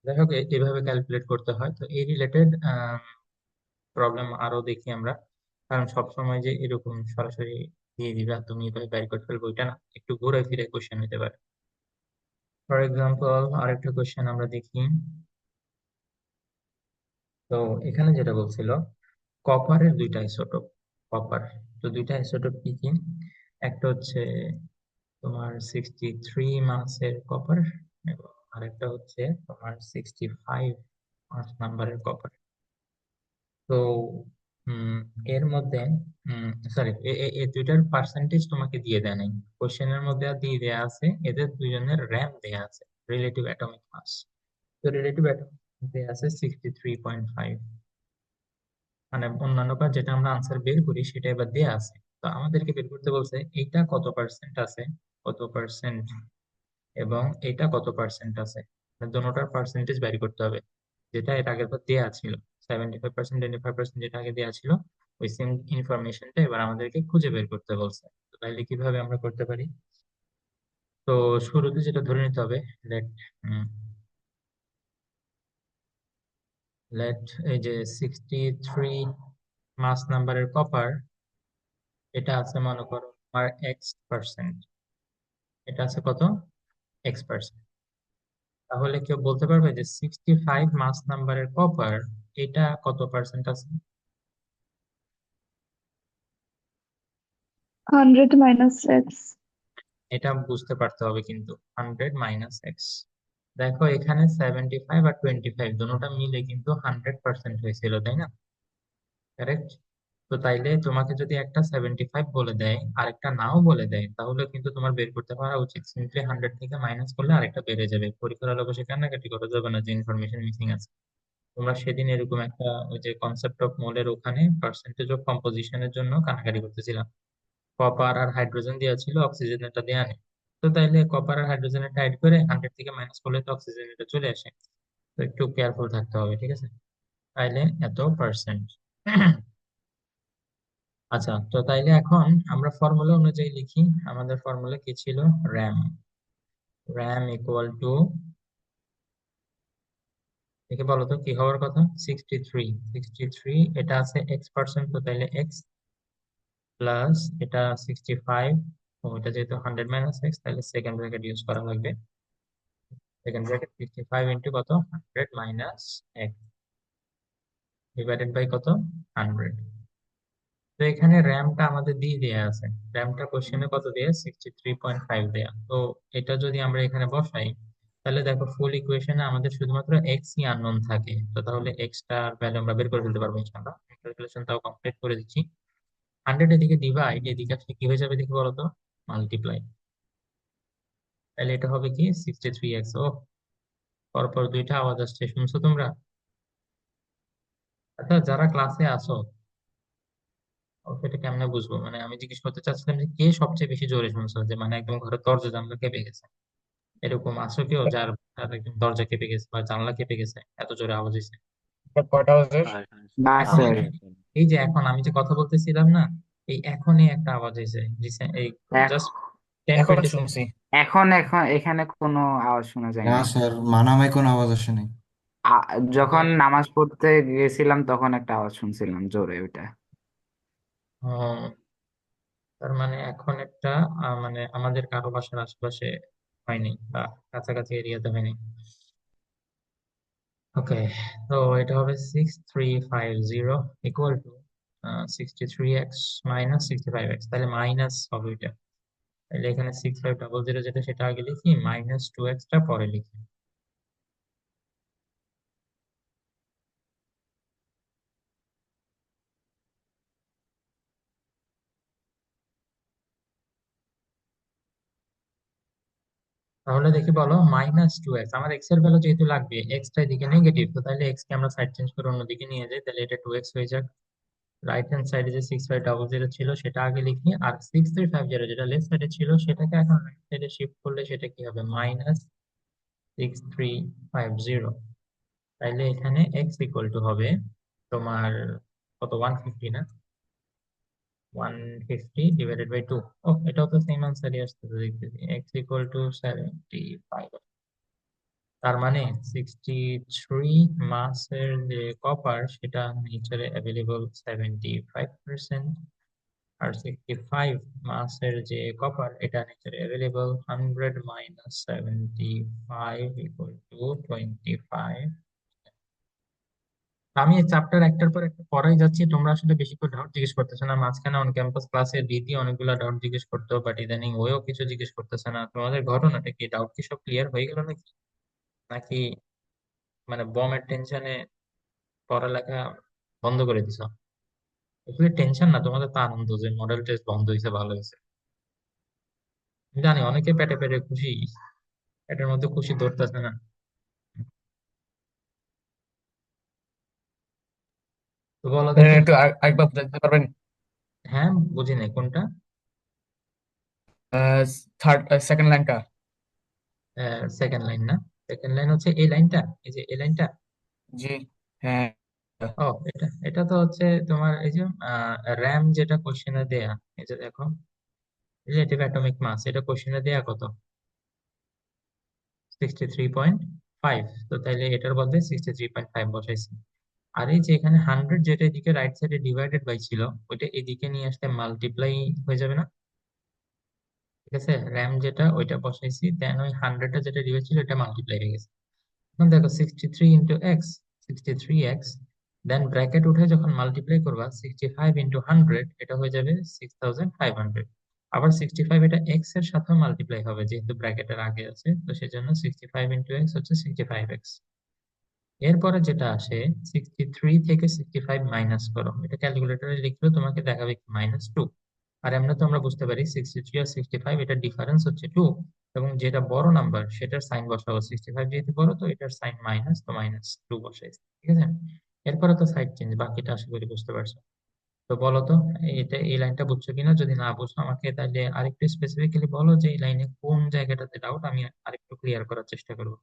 যাই হোক, এইভাবে ক্যালকুলেট করতে হয়। তো এই রিলেটেড প্রবলেম আরো দেখি আমরা, কারণ সবসময় যে এরকম সরাসরি দিয়ে দিবা তুমি এভাবে বের করে ফেলবো ওইটা না, একটু ঘুরে ফিরে কোশ্চেন হতে পারে। ফর এক্সাম্পল আরেকটা কোশ্চেন আমরা দেখি। তো এখানে যেটা বলছিল, কপারের দুইটা আইসোটোপ, কপার, তো দুইটা আইসোটোপ কি কি? একটা হচ্ছে তোমার 63 মাসের কপার, এবং আরেকটা হচ্ছে তোমার 65 মাস নাম্বারের কপার। তো উম, এর মধ্যে সরি, এই দুইটার পার্সেন্টেজ তোমাকে দিয়ে দেয় নাই কোশ্চেনের মধ্যে, আর দিয়ে দেয়া আছে এদের দুজনের র্যাম দেয়া আছে, রিলেটিভ অ্যাটমিক মাস। তো রিলেটিভ অ্যাটমিক দেয়া আছে 63.5, মানে অন্যান্য কাজ যেটা আমরা আনসার বের করি সেটা এবার দেয়া আছে। তো আমাদেরকে বের করতে বলছে এইটা কত পার্সেন্ট আছে, কত পার্সেন্ট, এবং এটা কত পার্সেন্ট আছে, দুটোটার পার্সেন্টেজ বের করতে হবে। যেটা এর আগের বার দেয়া ছিল 75%, 25% যেটা আগে দেয়া ছিল, ওই সেম ইনফরমেশনটা এবার আমাদেরকে খুঁজে বের করতে বলছে। তো তাইলে কিভাবে আমরা করতে পারি? তো শুরুতে যেটা ধরে নিতে হবে, লেট লেট এই যে 63 মাস নাম্বারের কপার, এটা আছে মনে করো আমার X%। এটা আছে কত? X%। তাহলে কেউ বলতে পারবে যে 65 মাস নাম্বারের কপার এটা কত পার্সেন্ট আছে? 100 minus X. এটা বুঝতে পারতে হবে কিন্তু 100 - X। দেখো এখানে 75 আর 25 দুটোটা মিলে কিন্তু 100% হয়েছিল, তাই না? কারেক্ট। তো তাইলে তোমাকে যদি একটা 75 বলে দেয় আর একটা নাও বলে দেয়, তাহলে কিন্তু তোমার বের করতে পারা উচিত সিম্পলি 100 থেকে মাইনাস করলে আরেকটা বেড়ে যাবে। পরীক্ষার হলে বসে কান্নাকাটি করা যাবে না যে ইনফরমেশন মিসিং আছে। তোমরা সেদিন এরকম একটা ওই যে কনসেপ্ট অফ মোলের ওখানে পার্সেন্টেজ অফ কম্পোজিশনের জন্য কানাকাটি করতেছিলাম। কপার আর হাইড্রোজেন দেওয়া ছিল, অক্সিজেন এটা দেওয়া নেই। তো তাইলে কপার আর হাইড্রোজেন এটা অ্যাড করে 100 থেকে মাইনাস করলে তো অক্সিজেন এটা চলে আসে। তো একটু কেয়ারফুল থাকতে হবে, ঠিক আছে? তাইলে এত পার্সেন্ট। আচ্ছা, তো তাইলে এখন আমরা ফর্মুলা অনুযায়ী লিখি। আমাদের ফর্মুলা কি ছিল? র্যাম। র্যাম ইকুয়াল টু, দেখে বলো তো কি হওয়ার কথা? 63। 63 এটা আছে X%, তো তাইলে X প্লাস এটা 65, ও এটা যেহেতু 100 মাইনাস X, তাহলে সেকেন্ড ব্র্যাকেট ইউজ করা লাগবে। সেকেন্ড ব্র্যাকেট 65 ইন্টু কত? 100 মাইনাস X ডিভাইডেড বাই কত? 100। তো এখানে র্যামটা আমাদের দিয়ে দেয়া আছে। র্যামটা কোশ্চেনে কত দেয়া? 63.5 দেয়া। তো এটা যদি আমরা এখানে বসাই, তাহলে দেখো ফুল ইকুয়েশনে আমাদের শুধুমাত্র এক্স ই আননোন থাকে। তো তাহলে এক্স টার ভ্যালু আমরা বের করে ফেলতে পারবো ইনশাআল্লাহ। ক্যালকুলেশনটাও কমপ্লিট করে দিচ্ছি। 100 এদিকে ডিভাইড, এদিকে আসলে কি হয়ে যাবে দেখি বলো তো? মাল্টিপ্লাই। তাহলে এটা হবে কি 63x। ও, পরপর দুইটা আওয়াজ আসছে, শুনছো তোমরা? আচ্ছা, যারা ক্লাসে আসো এটা কেমনে বুঝবো? মানে আমি জিজ্ঞেস করতে চাচ্ছিলাম যে কে সবচেয়ে বেশি জোরে শুনছো, যে মানে একদম ঘরের দরজা জানলা কেঁপে গেছে, এরকম আছো কেউ যার যার একদম দরজা কেঁপে গেছে বা জানলা কেঁপে গেছে, এত জোরে আওয়াজ হয়েছে? But কয়টা হাউসের? না এখন স্যার, এই যে এখন আমি যে কথা বলতেছিলাম না, এই এখনই একটা আওয়াজ হয়েছে, এই জাস্ট 10-20 সেকেন্ড। শুনছি। এখন এখন এখানে কোনো আওয়াজ শোনা না যায়নি। স্যার, মানামাই কোনো আওয়াজ আসে নাই। যখন নামাজ পড়তে গেছিলাম তখন একটা আওয়াজ শুনছিলাম জোরে, ওইটা। তার মানে এখন একটা মানে আমাদের কারো বাসার আশেপাশে হয়নি বা কাছাকাছি এরিয়াতে হয়নি। ওকে, তো এটা হবে 6350 equal to 63x minus 65x, তাহলে মাইনাস হবে এটা। তাহলে এখানে 6500 যেটা সেটা আগে লিখি, মাইনাস 2x টা পরে লিখি। তাহলে দেখি বলো, -2x, আমার x এর ভ্যালু যেহেতু লাগবে, x টা এদিকে নেগেটিভ, তো তাহলে x কে আমরা সাইড চেঞ্জ করে অন্যদিকে নিয়ে যাই, তাহলে এটা 2x হয়ে যাক। রাইট হ্যান্ড সাইডে যে 6500 ছিল সেটা আগে লিখি, আর 6350 যেটা লেফট সাইডে ছিল সেটাকে এখন রাইট সাইডে শিফট করলে সেটা কি হবে? -6350। তাইলে এখানে এক্স ইকুয়াল টু হবে তোমার কত? 150 না? 150 ডিভাইডেড বাই 2। ও, এটাও তো সেম আনসারই আসতেছে দেখতেছি, এক্স ইকুয়াল টু 75। তার মানে 63 মাসের যে কপার সেটা নেচারে অ্যাভেলেবল 75%, আর 65 মাসের যে কপার এটা নেচারে অ্যাভেলেবল 100 মাইনাস 75 ইকুয়াল টু 25। আমি এই চ্যাপ্টার একটার পর একটা পড়াই যাচ্ছি, তোমরা আসলে বেশি করে ডাউট জিজ্ঞেস করতেছো না। মাঝখানে অন ক্যাম্পাস ক্লাসে রীতি অনেকগুলো ডাউট জিজ্ঞেস করতো, বাট ইদানিং ওও কিছু জিজ্ঞেস করতেছে না। তোমাদের ঘটনাটা কি? ডাউট কি সব ক্লিয়ার হয়ে গেল নাকি? নাকি মানে বমের টেনশনে পড়ালেখা বন্ধ করে দিছো? এগুলো টেনশন না, তোমাদের তো আনন্দ যে মডেল টেস্ট বন্ধ হয়েছে, ভালো হয়েছে। আমি জানি অনেকে পেটে পেটে খুশি, পেটের মধ্যে খুশি ধরতেছে না। তো বলো দেখি। একটু আরেকবার বুঝাতে পারবেন? হ্যাঁ, বুঝি নাই কোনটা। থার্ড সেকেন্ড লাইনটা। সেকেন্ড লাইন না? সেকেন্ড লাইন হচ্ছে এই লাইনটা, এই যে এই লাইনটা। জি, হ্যাঁ। ও, এটা এটা তো হচ্ছে তোমার এই যে র্যাম যেটা কোশ্চেনে দেয়া, এই যে দেখো রিলেটিভ অ্যাটমিক মাস, এটা কোশ্চেনে দেয়া কত? 63.5। তো তাইলে এটার বদলে 63.5 বসাইছি। আর এই যে এখানে 100 যেটা এদিকে রাইট সাইডে ডিভাইডেড বাই ছিল, ওইটা এদিকে নিয়ে আসলে মাল্টিপ্লাই হয়ে যাবে না? ঠিক আছে, র্যাম যেটা ওইটা বসাইছি, দেন ওই 100টা যেটা ডিভাইড ছিল এটা মাল্টিপ্লাই হয়ে গেছে। এখন দেখো 63 ইন্টু এক্স, 63x, দেন ব্র্যাকেট উঠে যখন মাল্টিপ্লাই করবা 65 ইন্টু 100, এটা হয়ে যাবে 6500। আবার 65 এটা এক্স এর সাথে মাল্টিপ্লাই হবে যেহেতু ব্র্যাকেটের আগে আছে, তো সেজন্য 65 ইন্টু এক্স হচ্ছে 65x। এরপরে যেটা আসে 63 থেকে 65 মাইনাস করো, এটা ক্যালকুলেটরে লিখলেও তোমাকে দেখাবে -2। আর এমনি তো আমরা বুঝতে পারি 63 আর 65 এটা ডিফারেন্স হচ্ছে 2, এবং যেটা বড় নাম্বার সেটার সাইন বসাবো, 65 যেহেতু বড় তো এটার সাইন মাইনাস, তো -2 বসাইছি। ঠিক আছে, এরপরে তো সাইড চেঞ্জ, বাকিটা আশা করি বুঝতে পারছো। তো বলো তো এটা, এই লাইনটা বুঝছো কিনা? যদি না বুঝো আমাকে তাহলে আরেকটু স্পেসিফিক্যালি বলো যে এই লাইনে কোন জায়গাটাতে ডাউট, আমি আরেকটু ক্লিয়ার করার চেষ্টা করবো।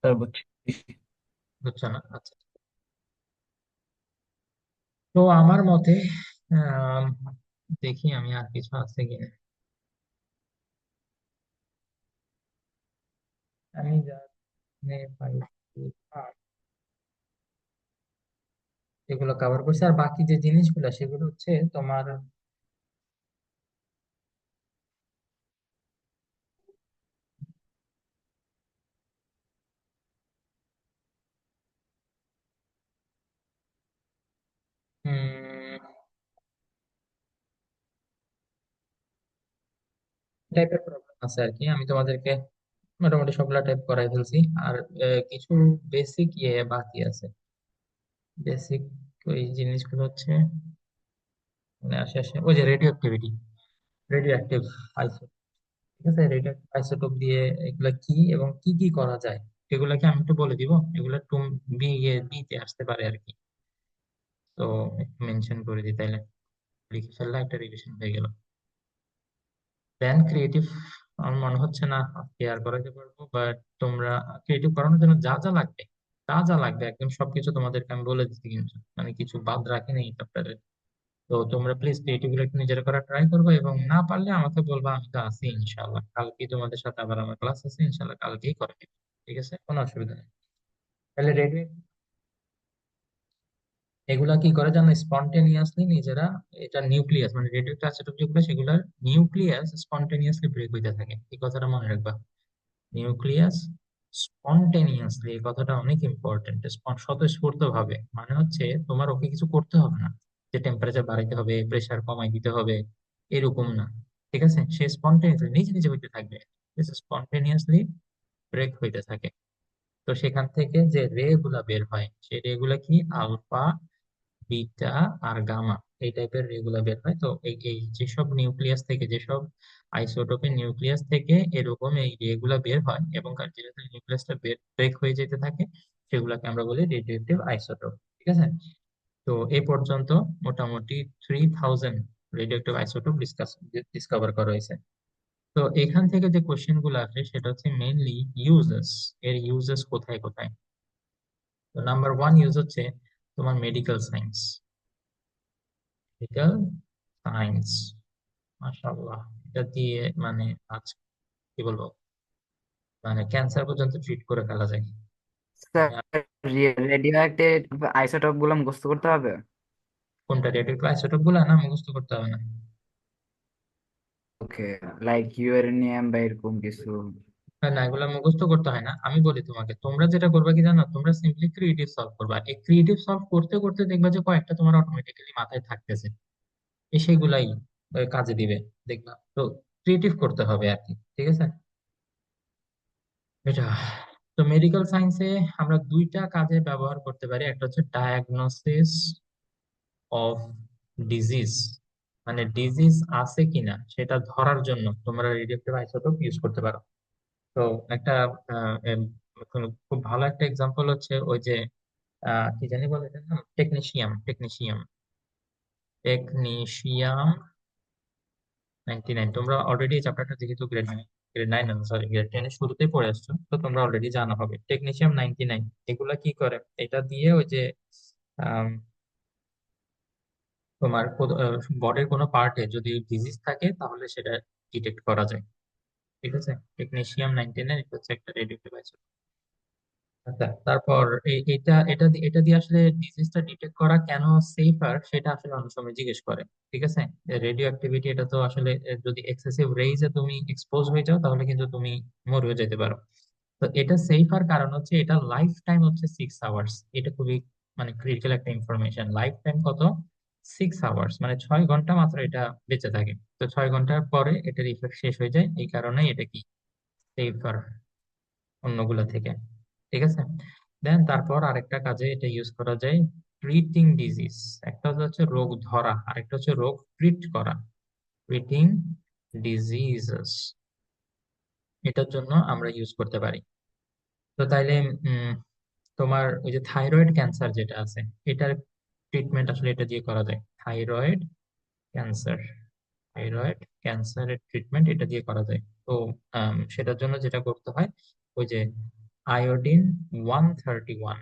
স্যার বুঝছি। বুঝছো না? আচ্ছা, তো আমার মতে আম, দেখি আমি আর কিছু আছে কিনা। আমি যা পাইছি এগুলো কভার করছি, আর বাকি যে জিনিসগুলো সেগুলো হচ্ছে তোমার টাইপের প্রবলেম আছে আর কি। আমি তোমাদেরকে মোটামুটি সবগুলা টাইপ করাই ফেলছি, আর কিছু বেসিক বাকি আছে। বেসিক ওই জিনিসগুলো হচ্ছে মানে আসে আসে ওই যে radio activity, radio active isotope. ঠিক আছে, রেডিও আইসোটোপ দিয়ে এগুলা কি এবং কি কি করা যায় এগুলাকে আমি একটু বলে দিব। এগুলা টুম বিতে আসতে পারে আর কি, তো একটু মেনশন করে দিই তাইলে লিখে ফেললে একটা রিভিশন হয়ে গেল। দেন ক্রিয়েটিভ, আমার মনে হচ্ছে না কেয়ার করাতে পারবো, বাট তোমরা ক্রিয়েটিভ করানোর জন্য যা যা লাগবে, যা যা লাগবে একদম সবকিছু তোমাদেরকে আমি বলে দিচ্ছি, কিন্তু মানে কিছু বাদ রাখিনি এই চ্যাপ্টারে। তো তোমরা প্লিজ ক্রিয়েটিভ গুলো একটু নিজেরা করার ট্রাই করবে, এবং না পারলে আমাকে বলবা, আমি তো আছি ইনশাল্লাহ। কালকে তোমাদের সাথে আবার আমার ক্লাস আছে ইনশাল্লাহ, কালকেই করে দিবো। ঠিক আছে, কোনো অসুবিধা নেই। তাহলে রেডি? এগুলা কি করে জানো, স্পন্টেনিয়াসলি নিজেরা, এটা নিউক্লিয়াস মানে রেডিও আইসোটোপ যেগুলো সেগুলোর নিউক্লিয়াস স্পন্টেনিয়াসলি ব্রেক হইতে থাকে, এই কথাটা মনে রাখবা। নিউক্লিয়াস স্পন্টেনিয়াসলি, এই কথাটা অনেক ইম্পর্টেন্ট। স্বতঃস্ফূর্ত ভাবে মানে হচ্ছে তোমার ওকে কিছু করতে হবে না, যে টেম্পারেচার বাড়াইতে হবে, প্রেসার কমাই দিতে হবে, এরকম না। ঠিক আছে, সে স্পন্টেনিয়াসলি নিজে নিজে হইতে থাকবে, স্পন্টেনিয়াসলি ব্রেক হইতে থাকে। তো সেখান থেকে যে রে গুলা বের হয়, সেই রে গুলা কি আলফা, বিটা আর গামা, এই টাইপের রে গুলা বের হয়। তো এই এই যেসব নিউক্লিয়াস থেকে, যেসব আইসোটোপের নিউক্লিয়াস থেকে এরকম এই রে গুলা বের হয় এবং যেহেতু নিউক্লিয়াসটা ব্রেক হয়ে যেতে থাকে, সেগুলোকে আমরা বলি রেডিওএক্টিভ আইসোটোপ। ঠিক আছে, তো এ পর্যন্ত মোটামুটি 3000 রেডিওএক্টিভ আইসোটোপ ডিসকভার করা হয়েছে। তো এখান থেকে যে কোশ্চেন গুলো আসে সেটা হচ্ছে মেইনলি ইউজেস, এর ইউজেস কোথায় কোথায়। তো নাম্বার ওয়ান ইউজ হচ্ছে তোমার মেডিকেল সায়েন্স। মেডিকেল সায়েন্স, মাশাআল্লাহ, এটা দিয়ে মানে আজ কি বলবো, মানে ক্যান্সার পর্যন্ত ট্রিট করে ফেলা যায়। স্যার, আমি রেডিও অ্যাক্টিভ আইসোটোপ গুলো মুখস্থ করতে হবে? কোনটা রেডিও আইসোটোপ গুলা না মুখস্থ করতে হবে না। ওকে, লাইক ইউরেনিয়াম বা এরকম কিছু? না না, এগুলা মুখস্থ করতে হয় না। আমি বলি তোমাকে, তোমরা যেটা করবে কি জানো, তোমরা সিম্পলি ক্রিয়েটিভ সলভ করবা। এই ক্রিয়েটিভ সলভ করতে করতে দেখবা যে কয়েকটা তোমার অটোমেটিক্যালি মাথায় থাকতেছে, সেগুলাই কাজে দিবে দেখবা। তো ক্রিয়েটিভ করতে হবে আর কি। ঠিক আছে, এটা। তো মেডিকেল সায়েন্সে আমরা দুইটা কাজে ব্যবহার করতে পারি, একটা হচ্ছে ডায়াগনোসিস অফ ডিজিজ, মানে ডিজিজ আছে কিনা সেটা ধরার জন্য তোমরা রেডিওঅ্যাক্টিভ আইসোটোপ ইউজ করতে পারো। তো একটা খুব ভালো একটা এক্সাম্পল হচ্ছে ওই যে কি জানি বলে এটার নাম, টেকনিশিয়াম, টেকনিশিয়াম 99। তোমরা অলরেডি এই চ্যাপ্টারটা যেহেতু গ্রেড 9, সরি গ্রেড 10 এর শুরুতেই পড়ে আসছো, তো তোমরা অলরেডি জানা হবে টেকনিশিয়াম 99 এগুলা কি করে। এটা দিয়ে ওই যে আম, তোমার বডির কোনো পার্টে যদি ডিজিজ থাকে তাহলে সেটা ডিটেক্ট করা যায়। ঠিক আছে, টেকনিশিয়াম 99 এটা হচ্ছে একটা রেডিও ডিভাইস। আচ্ছা, তারপর এটা দিয়ে আসলে ডিজিজটা ডিটেক্ট করা কেন সেফার সেটা আসলে অনেক সময় জিজ্ঞেস করে। ঠিক আছে, রেডিও অ্যাক্টিভিটি এটা তো আসলে যদি এক্সেসিভ রেইজে তুমি এক্সপোজ হয়ে যাও তাহলে কিন্তু তুমি মরেও যেতে পারো। তো এটা সেফার কারণ হচ্ছে এটা লাইফ টাইম হচ্ছে 6 আওয়ার্স। এটা খুবই মানে ক্রিটিক্যাল একটা ইনফরমেশন। লাইফ টাইম কত? 6 আওয়ার্স, মানে 6 ঘন্টা মাত্র এটা বেঁচে থাকে। তো 6 ঘন্টার পরে এটার ইফেক্ট শেষ হয়ে যায়, এই কারণে এটা কি সেফার অন্যগুলা থেকে। ঠিক আছে, দেন তারপর আরেকটা কাজে এটা ইউজ করা যায়, ট্রিটিং ডিজিজ। একটা হচ্ছে রোগ ধরা, আরেকটা হচ্ছে রোগ ট্রিট করা। ট্রিটিং ডিজিজেস এটার জন্য আমরা ইউজ করতে পারি। তো তাইলে উম, তোমার ওই যে থাইরয়েড ক্যান্সার যেটা আছে, এটার ট্রিটমেন্ট আসলে এটা দিয়ে করা যায়। ক্যান্সার থাইরয়েড ক্যান্সারের ট্রিটমেন্ট এটা দিয়ে করা যায়। তো সেটার জন্য যেটা করতে হয়, ওই যে আয়োডিন 131,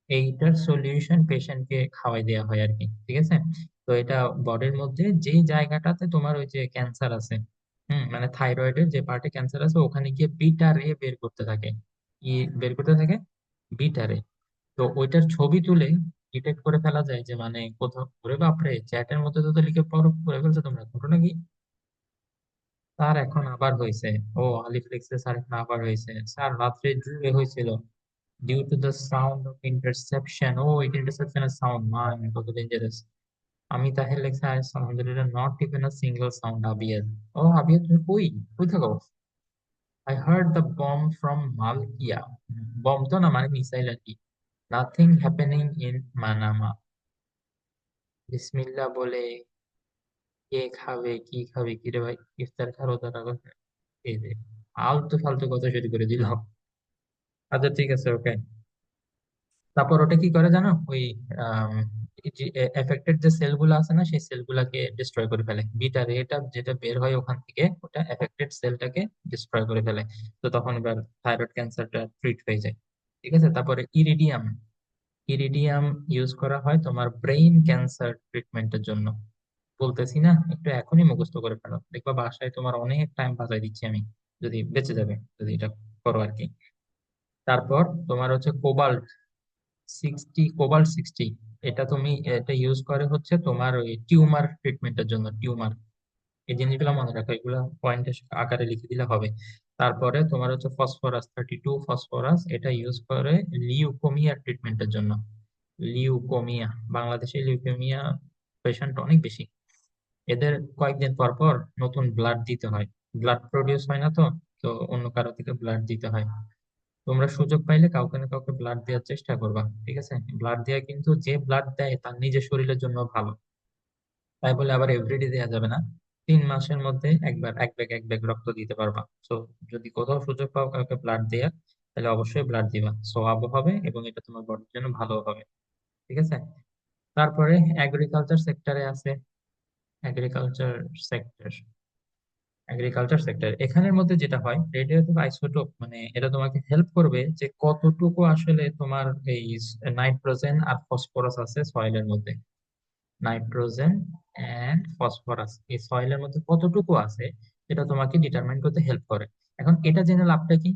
এইটার সলিউশন পেশেন্টকে খাওয়াই দেওয়া হয় আর কি। ঠিক আছে, তো এটা বডির মধ্যে যেই জায়গাটাতে তোমার ওই যে ক্যান্সার আছে, মানে থাইরয়েডের যে পার্টে ক্যান্সার আছে ওখানে গিয়ে বিটা রে বের করতে থাকে। কি বের করতে থাকে? বিটা রে। তো ওইটার ছবি তুলে ডিটেক্ট করে ফেলা যায় যে মানে কোথাও, ওরে বাপরে, চ্যাটের মধ্যে তো লিখে পড়ে ফেলছে তোমরা, ঘটনা কি? স্যার এখন আবার হয়েছে। ও আলিফ লিখছে স্যার এখন আবার হয়েছে, স্যার রাত্রে জুড়ে হয়েছিল due to the sound of interception. ও এটা ইন্টারসেপশনের সাউন্ড, মান কত ডেঞ্জারাস। আমি তাহের লেখা আছে আলহামদুলিল্লাহ, not even a single sound. Abiyad, ও আবিয়াদ তুমি কই কই থাকো? I heard the bomb from Malkiya. Bomb তো না, মানে মিসাইল আর কি। Nothing happening in Manama. বিসমিল্লাহ বলে কে খাবে কি খাবে কি রে ভাই, ইফতার খারো তারা কথা। এই যে আলতু ফালতু কথা শুরু করে দিল। আচ্ছা ঠিক আছে, ওকে। তারপর ওটা কি করে জানো, ওই এফেক্টেড যে সেলগুলো আছে না, সেই সেলগুলাকে ডিস্ট্রয় করে ফেলে। বিটা রেটা যেটা বের হয় ওখান থেকে ওটা এফেক্টেড সেলটাকে ডিস্ট্রয় করে ফেলে। তো তখন এবার থাইরয়েড ক্যান্সারটা ট্রিট হয়ে যায়। ঠিক আছে, তারপরে ইরিডিয়াম। ইরিডিয়াম ইউজ করা হয় তোমার ব্রেইন ক্যান্সার ট্রিটমেন্টের জন্য। বলতেছি না, একটু এখনই মুখস্থ করে ফেলো, দেখবা বাসায় তোমার অনেক টাইম বাঁচাই দিচ্ছি আমি, যদি বেঁচে যাবে যদি এটা করো আর কি। তারপর তোমার হচ্ছে কোবাল্ট 60। এটা তুমি এটা ইউজ করে হচ্ছে তোমার ওই টিউমার ট্রিটমেন্টের জন্য। টিউমার, এই জিনিসগুলো মনে রাখো, এগুলো পয়েন্ট আকারে লিখে দিলে হবে। তারপরে তোমার হচ্ছে ফসফরাস 32, ফসফরাস এটা ইউজ করে লিউকোমিয়া ট্রিটমেন্টের জন্য। লিউকোমিয়া, বাংলাদেশে লিউকোমিয়া পেশেন্ট অনেক বেশি। এদের কয়েকদিন পর পর নতুন ব্লাড দিতে হয়, ব্লাড প্রডিউস হয় না তো। তো অন্য কারো থেকে ব্লাড দিতে হয়। তোমরা সুযোগ পাইলে কাউকে না কাউকে ব্লাড দেওয়ার চেষ্টা করবা। ঠিক আছে, ব্লাড দেওয়া কিন্তু যে ব্লাড দেয় তার নিজের শরীরের জন্য ভালো। তাই বলে আবার এভরিডে দেওয়া যাবে না। 3 মাসের মধ্যে একবার এক ব্যাগ রক্ত দিতে পারবা। তো যদি কোথাও সুযোগ পাও কাউকে ব্লাড দেওয়ার, তাহলে অবশ্যই ব্লাড দিবা, সোয়াবও হবে এবং এটা তোমার বডির জন্য ভালো হবে। ঠিক আছে, তারপরে এগ্রিকালচার সেক্টরে আছে। এগ্রিকালচার সেক্টর এগ্রিকালচার সেক্টর, এখানের মধ্যে যেটা হয় রেডিয়েটিভ আইসোটোপ, মানে এটা তোমাকে হেল্প করবে যে কতটুকু আসলে তোমার এই নাইট্রোজেন আর ফসফরাস আছে সয়েলের মধ্যে। নাইট্রোজেন এন্ড ফসফরাস এই সয়েলের মধ্যে কতটুকু আছে এটা তোমাকে ডিটারমাইন করতে হেল্প করে। এখন এটা জেনে লাভটা কি?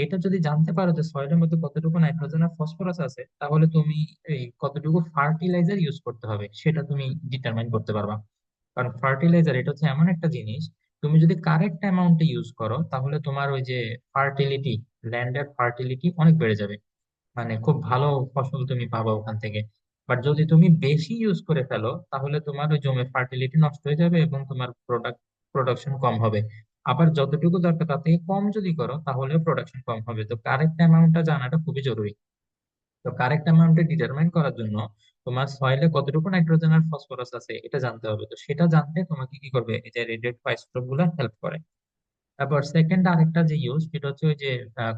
এটা যদি জানতে পারো যে সয়েলের মধ্যে কতটুকু নাইট্রোজেন আর ফসফরাস আছে, তাহলে তুমি এই কতটুকু ফার্টিলাইজার ইউজ করতে হবে সেটা তুমি ডিটারমাইন করতে পারবা। কারণ ফার্টিলাইজার এটা হচ্ছে এমন একটা জিনিস, তুমি যদি কারেক্ট অ্যামাউন্টে ইউজ করো তাহলে তোমার ওই যে ফার্টিলিটি, ল্যান্ডের ফার্টিলিটি অনেক বেড়ে যাবে। মানে খুব ভালো ফসল তুমি পাবা ওখান থেকে। বাট যদি তুমি বেশি ইউজ করে ফেলো তাহলে তোমার ওই জমির ফার্টিলিটি নষ্ট হয়ে যাবে এবং তোমার প্রোডাকশন কম হবে। আবার যতটুকু দরকার তার থেকে কম যদি করো তাহলে প্রোডাকশন কম হবে। তো কারেক্ট অ্যামাউন্টটা জানাটা খুবই জরুরি। তো কারেক্ট অ্যামাউন্টে ডিটারমাইন করার জন্য তোমার সয়েলে কতটুকু নাইট্রোজেন আর ফসফরাস আছে এটা জানতে হবে। তো সেটা জানতে তোমাকে কি করবে, এই যে রেডিয়েট আইসোটোপ গুলো হেল্প করে। তারপর সেকেন্ড আরেকটা যে ইউজ সেটা হচ্ছে ওই যে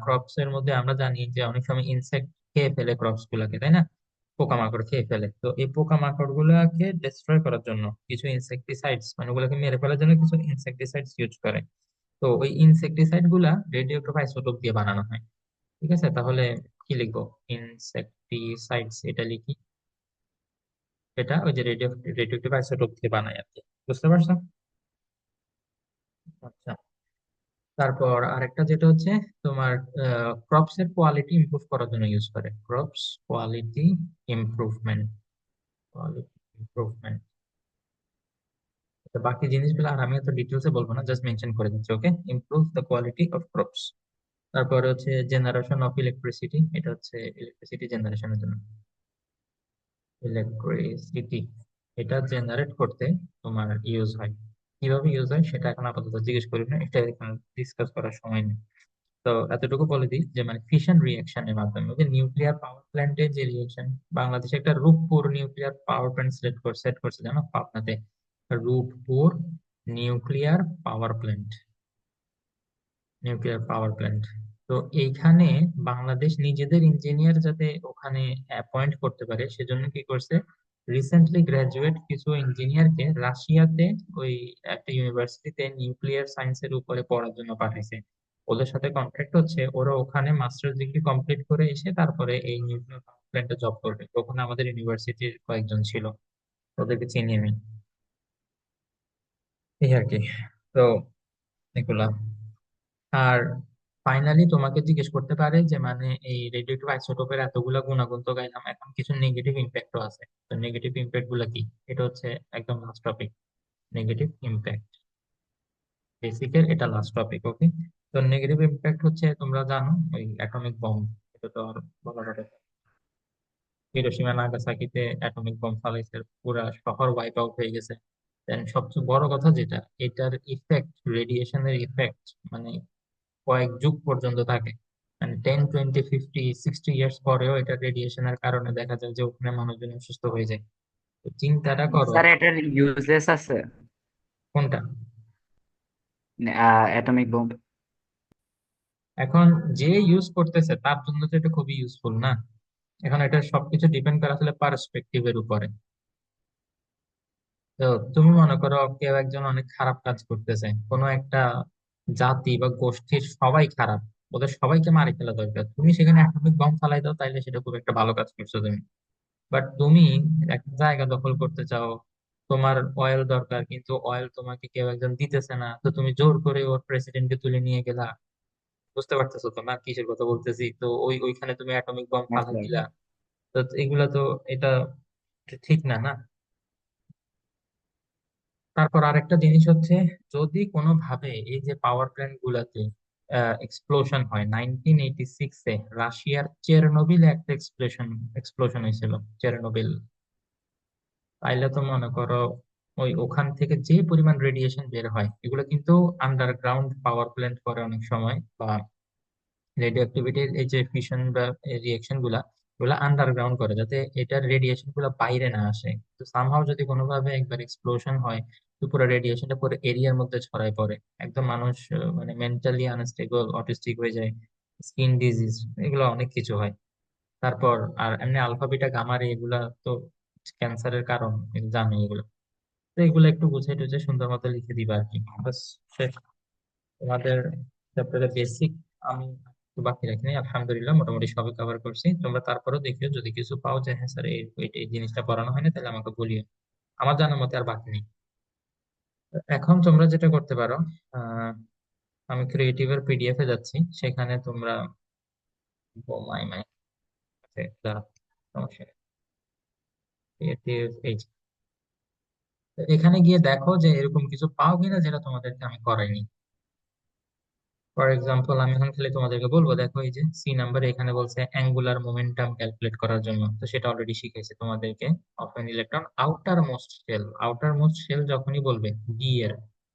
ক্রপস এর মধ্যে আমরা জানি যে অনেক সময় ইনসেক্ট খেয়ে ফেলে ক্রপস গুলাকে, তাই না? পোকামাকড় খেয়ে ফেলে। তো এই পোকামাকড় গুলাকে ডিস্ট্রয় করার জন্য কিছু ইনসেকটিসাইডস, মানে ওগুলোকে মেরে ফেলার জন্য কিছু ইনসেকটিসাইডস ইউজ করে। তো ওই ইনসেকটিসাইড গুলা রেডিওঅ্যাক্টিভ আইসোটোপ দিয়ে বানানো হয়। ঠিক আছে, তাহলে কি লিখবো? ইনসেকটিসাইডস এটা লিখি। এটা ওই যে রেডিওঅ্যাক্টিভ আইসোটোপ দিয়ে বানায় আর কি। বুঝতে পারছো? আচ্ছা, তারপর আরেকটা যেটা হচ্ছে তোমার ক্রপস এর কোয়ালিটি ইমপ্রুভ করার জন্য ইউজ করে, crops quality improvement, quality improvement. বাকি জিনিসগুলো আর আমি এত ডিটেলসে বলবো না, জাস্ট মেনশন করে দিচ্ছি। Okay, improve the quality of crops. তারপরে হচ্ছে জেনারেশন অফ ইলেকট্রিসিটি, এটা হচ্ছে ইলেকট্রিসিটি জেনারেশনের জন্য। ইলেকট্রিসিটি এটা জেনারেট করতে তোমার ইউজ হয়। কিভাবে ইউজ হয় সেটা এখন আপাতত জিজ্ঞেস করি না, এটা এখন ডিসকাস করার সময় নেই। তো এতটুকু বলে দিই যে মানে ফিশন রিয়াকশনের মাধ্যমে, ওই যে নিউক্লিয়ার পাওয়ার প্ল্যান্টের যে রিয়াকশন, বাংলাদেশে একটা Rooppur nuclear power plant set করছে জানো পাবনাতে, Rooppur nuclear power plant, nuclear power plant. তো এইখানে বাংলাদেশ নিজেদের ইঞ্জিনিয়ার যাতে ওখানে অ্যাপয়েন্ট করতে পারে সেজন্য কি করছে, রিসেন্টলি গ্রাজুয়েট কিছু ইঞ্জিনিয়ারকে রাশিয়াতে ওই একটা ইউনিভার্সিটিতে নিউক্লিয়ার সায়েন্সের উপরে পড়ার জন্য পাঠাইছে। ওদের সাথে কন্ট্রাক্ট হচ্ছে, ওরা ওখানে মাস্টার্স ডিগ্রি কমপ্লিট করে এসে তারপরে এই নিউক্লিয়ার পাওয়ার প্ল্যান্টে জব করবে। ওখানে আমাদের ইউনিভার্সিটির কয়েকজন ছিল, ওদেরকে চিনি আমি, এই আর কি। তো এগুলা। আর ফাইনালি তোমাকে জিজ্ঞেস করতে পারে যে মানে এই রেডিওঅ্যাক্টিভ আইসোটোপের এতগুলা গুণাগুণ তো গাইলাম, এখন কিছু নেগেটিভ ইম্প্যাক্টও আছে, তো নেগেটিভ ইম্প্যাক্ট গুলা কি, এটা হচ্ছে একদম লাস্ট টপিক। নেগেটিভ ইম্প্যাক্ট, বেসিকের এটা লাস্ট টপিক। ওকে, তো নেগেটিভ ইম্প্যাক্ট হচ্ছে তোমরা জানো ওই অ্যাটমিক বম্ব, এটা তো আর বলার কথা না। হিরোশিমা নাগাসাকিতে অ্যাটমিক বম্ব ফালাইছে, পুরা শহর ওয়াইপ আউট হয়ে গেছে। দেন সবচেয়ে বড় কথা যেটা, এটার ইফেক্ট, রেডিয়েশনের ইফেক্ট মানে কয়েক যুগ পর্যন্ত থাকে, মানে 10, 20, 50, 60 ইয়ার্স পরেও এটা রেডিয়েশনের কারণে দেখা যায় যে ওখানে মানুষজন অসুস্থ হয়ে যায়। তো চিন্তাটা করো। স্যার এটার ইউজেস আছে, কোনটা? Atomic bomb. এখন যে ইউজ করতেছে তার জন্য তো এটা খুবই ইউজফুল না। এখন এটা সবকিছু ডিপেন্ড করে আসলে পার্সপেক্টিভের উপরে। তো তুমি মনে করো কেউ একজন অনেক খারাপ কাজ করতেছে, কোনো একটা জাতি বা গোষ্ঠীর সবাই খারাপ, ওদের সবাইকে মারি ফেলা দরকার, তুমি সেখানে অ্যাটমিক বম্ব ফালাই দাও, তাইলে সেটা খুব একটা ভালো কাজ করছো তুমি। বাট তুমি একটা জায়গা দখল করতে চাও, তোমার অয়েল দরকার, কিন্তু অয়েল তোমাকে কেউ একজন দিতেছে না, তো তুমি জোর করে ওর প্রেসিডেন্টকে তুলে নিয়ে গেলা। বুঝতে পারতেছো তো না কিসের কথা বলতেছি? তো ওইখানে তুমি অ্যাটমিক বম্ব হ্যাঁ ফালাই স্যার। দিলা। তো এগুলা তো, এটা ঠিক না, না? তারপর আরেকটা জিনিস হচ্ছে, যদি কোনোভাবে এই যে পাওয়ার প্ল্যান্ট গুলাতে এক্সপ্লোশন হয়, 1986-এ রাশিয়ার চেরনোবিলে একটা এক্সপ্লোশন এক্সপ্লোশন হয়েছিল, চেরনোবিল। তাইলে তো মনে করো ওখান থেকে যে পরিমাণ রেডিয়েশন বের হয়, এগুলো কিন্তু আন্ডারগ্রাউন্ড পাওয়ার প্ল্যান্ট করে অনেক সময়, বা রেডিও অ্যাক্টিভিটির এই যে ফিশন বা রিয়েকশন গুলা, ওগুলা আন্ডারগ্রাউন্ড করে যাতে এটার রেডিয়েশন গুলা বাইরে না আসে। তো সামহাও যদি কোনোভাবে একবার এক্সপ্লোশন হয়, তো পুরো রেডিয়েশনটা পুরো এরিয়ার মধ্যে ছড়ায় পড়ে, একদম মানুষ মানে মেন্টালি আনস্টেবল, অটিস্টিক হয়ে যায়, স্কিন ডিজিজ, এগুলো অনেক কিছু হয়। তারপর আর এমনি আলফা বিটা গামা রে এগুলা তো ক্যান্সারের কারণ, জানো এগুলো। তো এগুলো একটু গুছিয়ে টুছিয়ে সুন্দর মতো লিখে দিবা আর কি, বাস শেষ। তোমাদের চ্যাপ্টারের বেসিক আমি একটু বাকি রাখিনি, আলহামদুলিল্লাহ মোটামুটি সবই কভার করছি। তোমরা তারপরেও দেখিও, যদি কিছু পাও যে হ্যাঁ স্যার এই জিনিসটা পড়ানো হয়নি, তাহলে আমাকে বলিও। আমার জানার মতে আর বাকি নেই। এখন তোমরা যেটা করতে পারো, আহ আমি ক্রিয়েটিভের পিডিএফ এ যাচ্ছি, সেখানে তোমরা মাই মাই দাঁড়াও, সমস্যা নেই। ক্রিয়েটিভ এই যে, তো এখানে গিয়ে দেখো যে এরকম কিছু পাও কিনা যেটা তোমাদেরকে আমি করাইনি। ফর এক্সাম্পল আমি এখন খালি তোমাদেরকে বলবো, দেখো এই যে সি নাম্বার এখানে বলছে অ্যাঙ্গুলার মোমেন্টাম ক্যালকুলেট করার জন্য, তো সেটা অলরেডি শিখেছে তোমাদেরকে। Of an electron outermost shell, outermost shell যখনই বলবে ডি এর,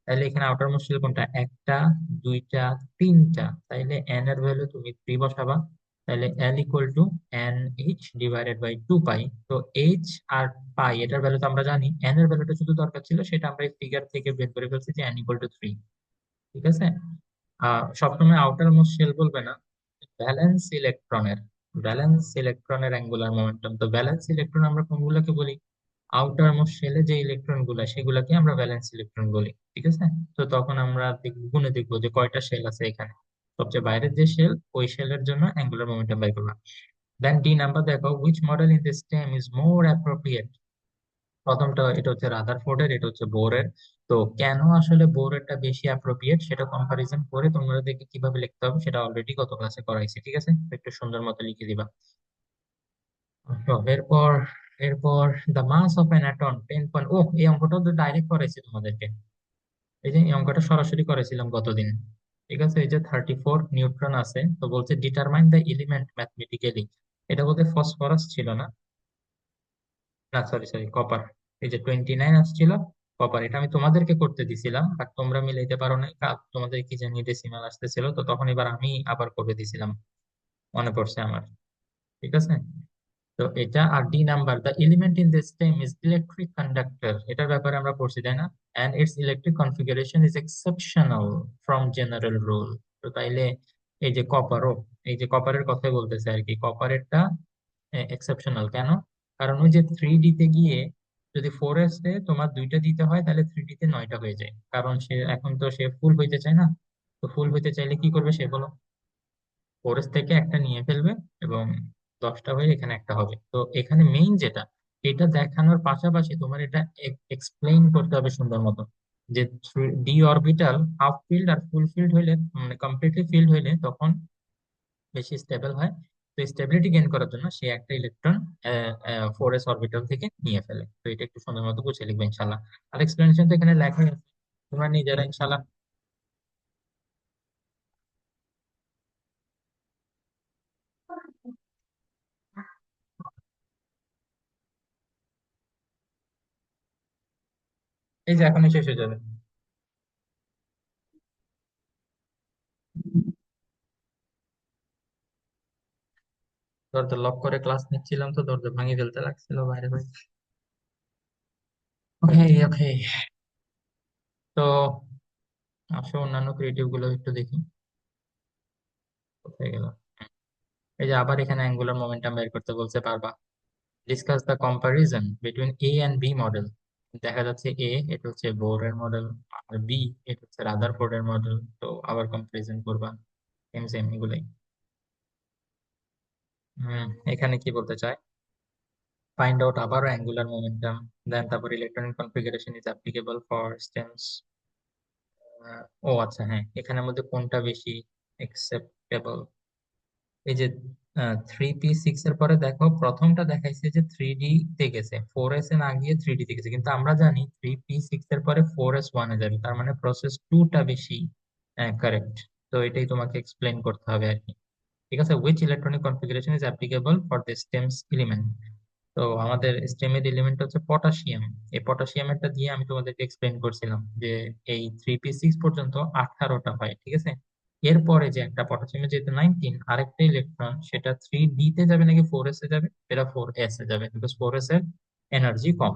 তাহলে এখানে আউটার মোস্ট শেল কোনটা, একটা, দুইটা, তিনটা, তাইলে এন এর ভ্যালু তুমি 3 বসাবা। তাহলে L equal to N H divided by 2 পাই। তো এইচ আর পাই এটার ভ্যালু তো আমরা জানি, এন এর ভ্যালুটা শুধু দরকার ছিল, সেটা আমরা এই ফিগার থেকে বের করে ফেলছি যে এন ইকুয়াল টু 3। ঠিক আছে। সবসময় আউটার মোস্ট শেল বলবে না, ভ্যালেন্স ইলেকট্রনের, ভ্যালেন্স ইলেকট্রনের অ্যাঙ্গুলার মোমেন্টাম। তো ভ্যালেন্স ইলেকট্রন আমরা কোনগুলোকে বলি, আউটার মোস্ট শেলে যে ইলেকট্রন গুলা সেগুলাকে আমরা ভ্যালেন্স ইলেকট্রন বলি। ঠিক আছে। তো তখন আমরা গুণে দেখবো যে কয়টা শেল আছে এখানে, সবচেয়ে বাইরের যে শেল, ওই শেলের জন্য অ্যাঙ্গুলার মোমেন্টাম বাই করলাম। দেন ডি নাম্বার দেখো, which model in this stem is more appropriate প্রথমটা এটা হচ্ছে রাদারফোর্ডের, এটা হচ্ছে বোরের। তো কেন আসলে বোরেরটা বেশি অ্যাপ্রোপ্রিয়েট সেটা কম্পারিজন করে তোমাদেরকে কিভাবে লিখতে হবে সেটা অলরেডি গত ক্লাসে করাইছি, ঠিক আছে? তো একটু সুন্দর মতো লিখে দিবা। তো এরপর এরপর the mass of an atom 10 ও এই অঙ্কটা তো ডাইরেক্ট করাইছি তোমাদেরকে। এই যে এই অঙ্কটা সরাসরি করেছিলাম গতদিন, ঠিক আছে? এই যে 34 নিউট্রন আছে, তো বলছে ডিটারমাইন দ্য এলিমেন্ট ম্যাথমেটিক্যালি। এটা বলতে ফসফরাস ছিল না, না সরি সরি কপার। এই যে 29 আসছিল কপার, এটা আমি তোমাদেরকে করতে দিছিলাম বাট তোমরা মিলাইতে পারো নাই, তোমাদের কি জানি ডেসিমাল আসতেছিল, তো তখন এবার আমি আবার করে দিছিলাম, মনে পড়ছে আমার, ঠিক আছে? তো এটা আর D number, the element in this stem is electric conductor, এটার ব্যাপারে আমরা পড়ছি তাই না? And it's electric configuration is exceptional from general rule. তো তাইলে এই যে কপারও, এই যে কপারের কথাই বলতেছে আর কি, কপারেরটা এক্সেপশনাল কেন? কারণ ওই যে 3D তে গিয়ে যদি 4s এ তোমার দুইটা দিতে হয় তাহলে 3D তে 9টা হয়ে যায়, কারণ সে এখন তো সে ফুল হইতে চায় না। তো ফুল হইতে চাইলে কি করবে সে, বলো? 4s থেকে একটা নিয়ে ফেলবে এবং 10টা হয়ে এখানে একটা হবে। তো এখানে মেইন যেটা, এটা দেখানোর পাশাপাশি তোমার এটা এক্সপ্লেইন করতে হবে সুন্দর মতো, যে ডি অরবিটাল হাফ ফিল্ড আর ফুল ফিল্ড হইলে, মানে কমপ্লিটলি ফিল্ড হইলে তখন বেশি স্টেবল হয়। তো স্টেবিলিটি গেইন করার জন্য সে একটা ইলেকট্রন 4s অরবিটাল থেকে নিয়ে ফেলে। তো এটা একটু সুন্দর মতো গুছিয়ে লিখবে ইনশাল্লাহ। আর এক্সপ্লেনেশন তো এখানে লেখাই আছে, তোমরা নিজেরা ইনশাল্লাহ। এই যে এখনই শেষ হয়ে যাবে। দরজা লক করে ক্লাস নিচ্ছিলাম তো দরজা ভাঙিয়ে ফেলতে লাগছিল বাইরে বাইরে। ওকে ওকে। তো আসো অন্যান্য ক্রিয়েটিভ গুলো একটু দেখি, কোথায় গেল? এই যে আবার এখানে অ্যাঙ্গুলার মোমেন্টাম বের করতে বলছে, পারবা? Discuss the comparison between A and B model. দেখা যাচ্ছে এ এটা হচ্ছে বোরের মডেল, আর বি এটা হচ্ছে রাদারফোর্ডের মডেল। তো আবার কম্পারিজন করবা, সেম সেম এগুলাই। এখানে কি বলতে চায়? ফাইন্ড আউট আবারও অ্যাঙ্গুলার মোমেন্টাম, দেন তারপর electronic configuration is applicable for stems. ও আচ্ছা, হ্যাঁ, এখানের মধ্যে কোনটা বেশি একসেপ্টেবল? এই যে 3p6 এর পরে দেখো প্রথমটা দেখাইছে যে 3D তে গেছে, 4s এ না গিয়ে 3D তে গেছে, কিন্তু আমরা জানি 3p6 এর পরে 4s 1 এ যাবে, তার মানে প্রসেস 2টা বেশি কারেক্ট। তো এটাই তোমাকে এক্সপ্লেন করতে হবে আর কি, ঠিক আছে? Which electronic configuration is applicable for the stems element. তো আমাদের স্টেমের এলিমেন্ট হচ্ছে পটাশিয়াম। এই পটাশিয়ামেরটা দিয়ে আমি তোমাদেরকে এক্সপ্লেন করছিলাম যে এই 3p6 পর্যন্ত 18টা হয়, ঠিক আছে? এরপরে যে একটা পটাশিয়ামের যেহেতু 19, আরেকটা ইলেকট্রন সেটা 3D তে যাবে নাকি 4s এ যাবে? এটা 4s এ যাবে, বিকজ 4s এর এনার্জি কম।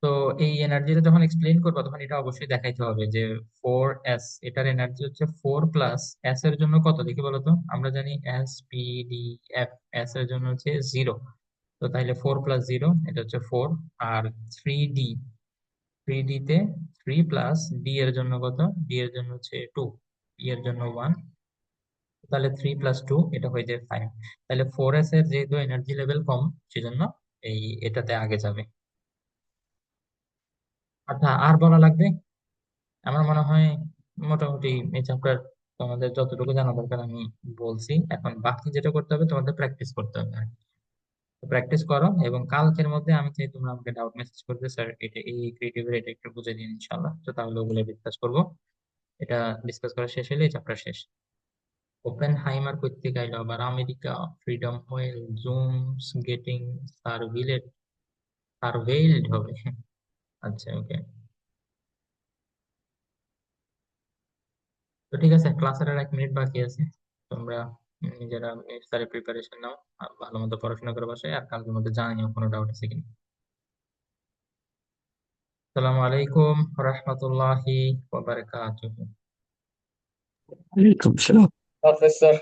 তো এই এনার্জিটা যখন এক্সপ্লেন করবো তখন এটা অবশ্যই দেখাইতে হবে যে 4s এটার এনার্জি হচ্ছে 4 প্লাস s এর জন্য কত, দেখি বলো তো? আমরা জানি s p d f, s এর জন্য হচ্ছে 0। তো তাইলে 4 + 0 এটা হচ্ছে 4। আর 3D, 3D তে 3 + d এর জন্য কত? d এর জন্য হচ্ছে 2, e এর জন্য 1। তাহলে 3 + 2 এটা হয়ে যায় 5। তাহলে 4s এর যেহেতু এনার্জি লেভেল কম, সেজন্য এই এটাতে আগে যাবে। আচ্ছা, আর বলা লাগবে? আমার মনে হয় মোটামুটি এই চ্যাপ্টার তোমাদের যতটুকু জানা দরকার আমি বলছি। এখন বাকি যেটা করতে হবে তোমাদের প্র্যাকটিস করতে হবে। প্র্যাকটিস করো এবং কালকের মধ্যে আমি চাই তোমরা আমাকে ডাউট মেসেজ করবে, স্যার এটা এই ক্রিয়েটিভ এটা একটু বুঝে দিন ইনশাল্লাহ। তো তাহলে ওগুলো ডিসকাস করবো। এটা ডিসকাস করা শেষ হলে চ্যাপ্টার শেষ। ওপেন হাইমার করতে গাইলো আবার আমেরিকা, ফ্রিডম ওয়েল, জুমস গেটিং সার্ভিলেড, সার্ভেইলড হবে। আচ্ছা ওকে। তো ঠিক আছে, ক্লাসের আর 1 মিনিট বাকি আছে। তোমরা নিজেরা নেক্সট প্রিপারেশন নাও, আর ভালো মতো পড়াশোনা করে বাসায়, আর কালকের মধ্যে জানিও কোনো ডাউট আছে কিনা। আসসালামু আলাইকুম রহমতুল্লাহি ওয়া বারাকাতুহু। ওয়ালাইকুম সালাম। প্রফেসর।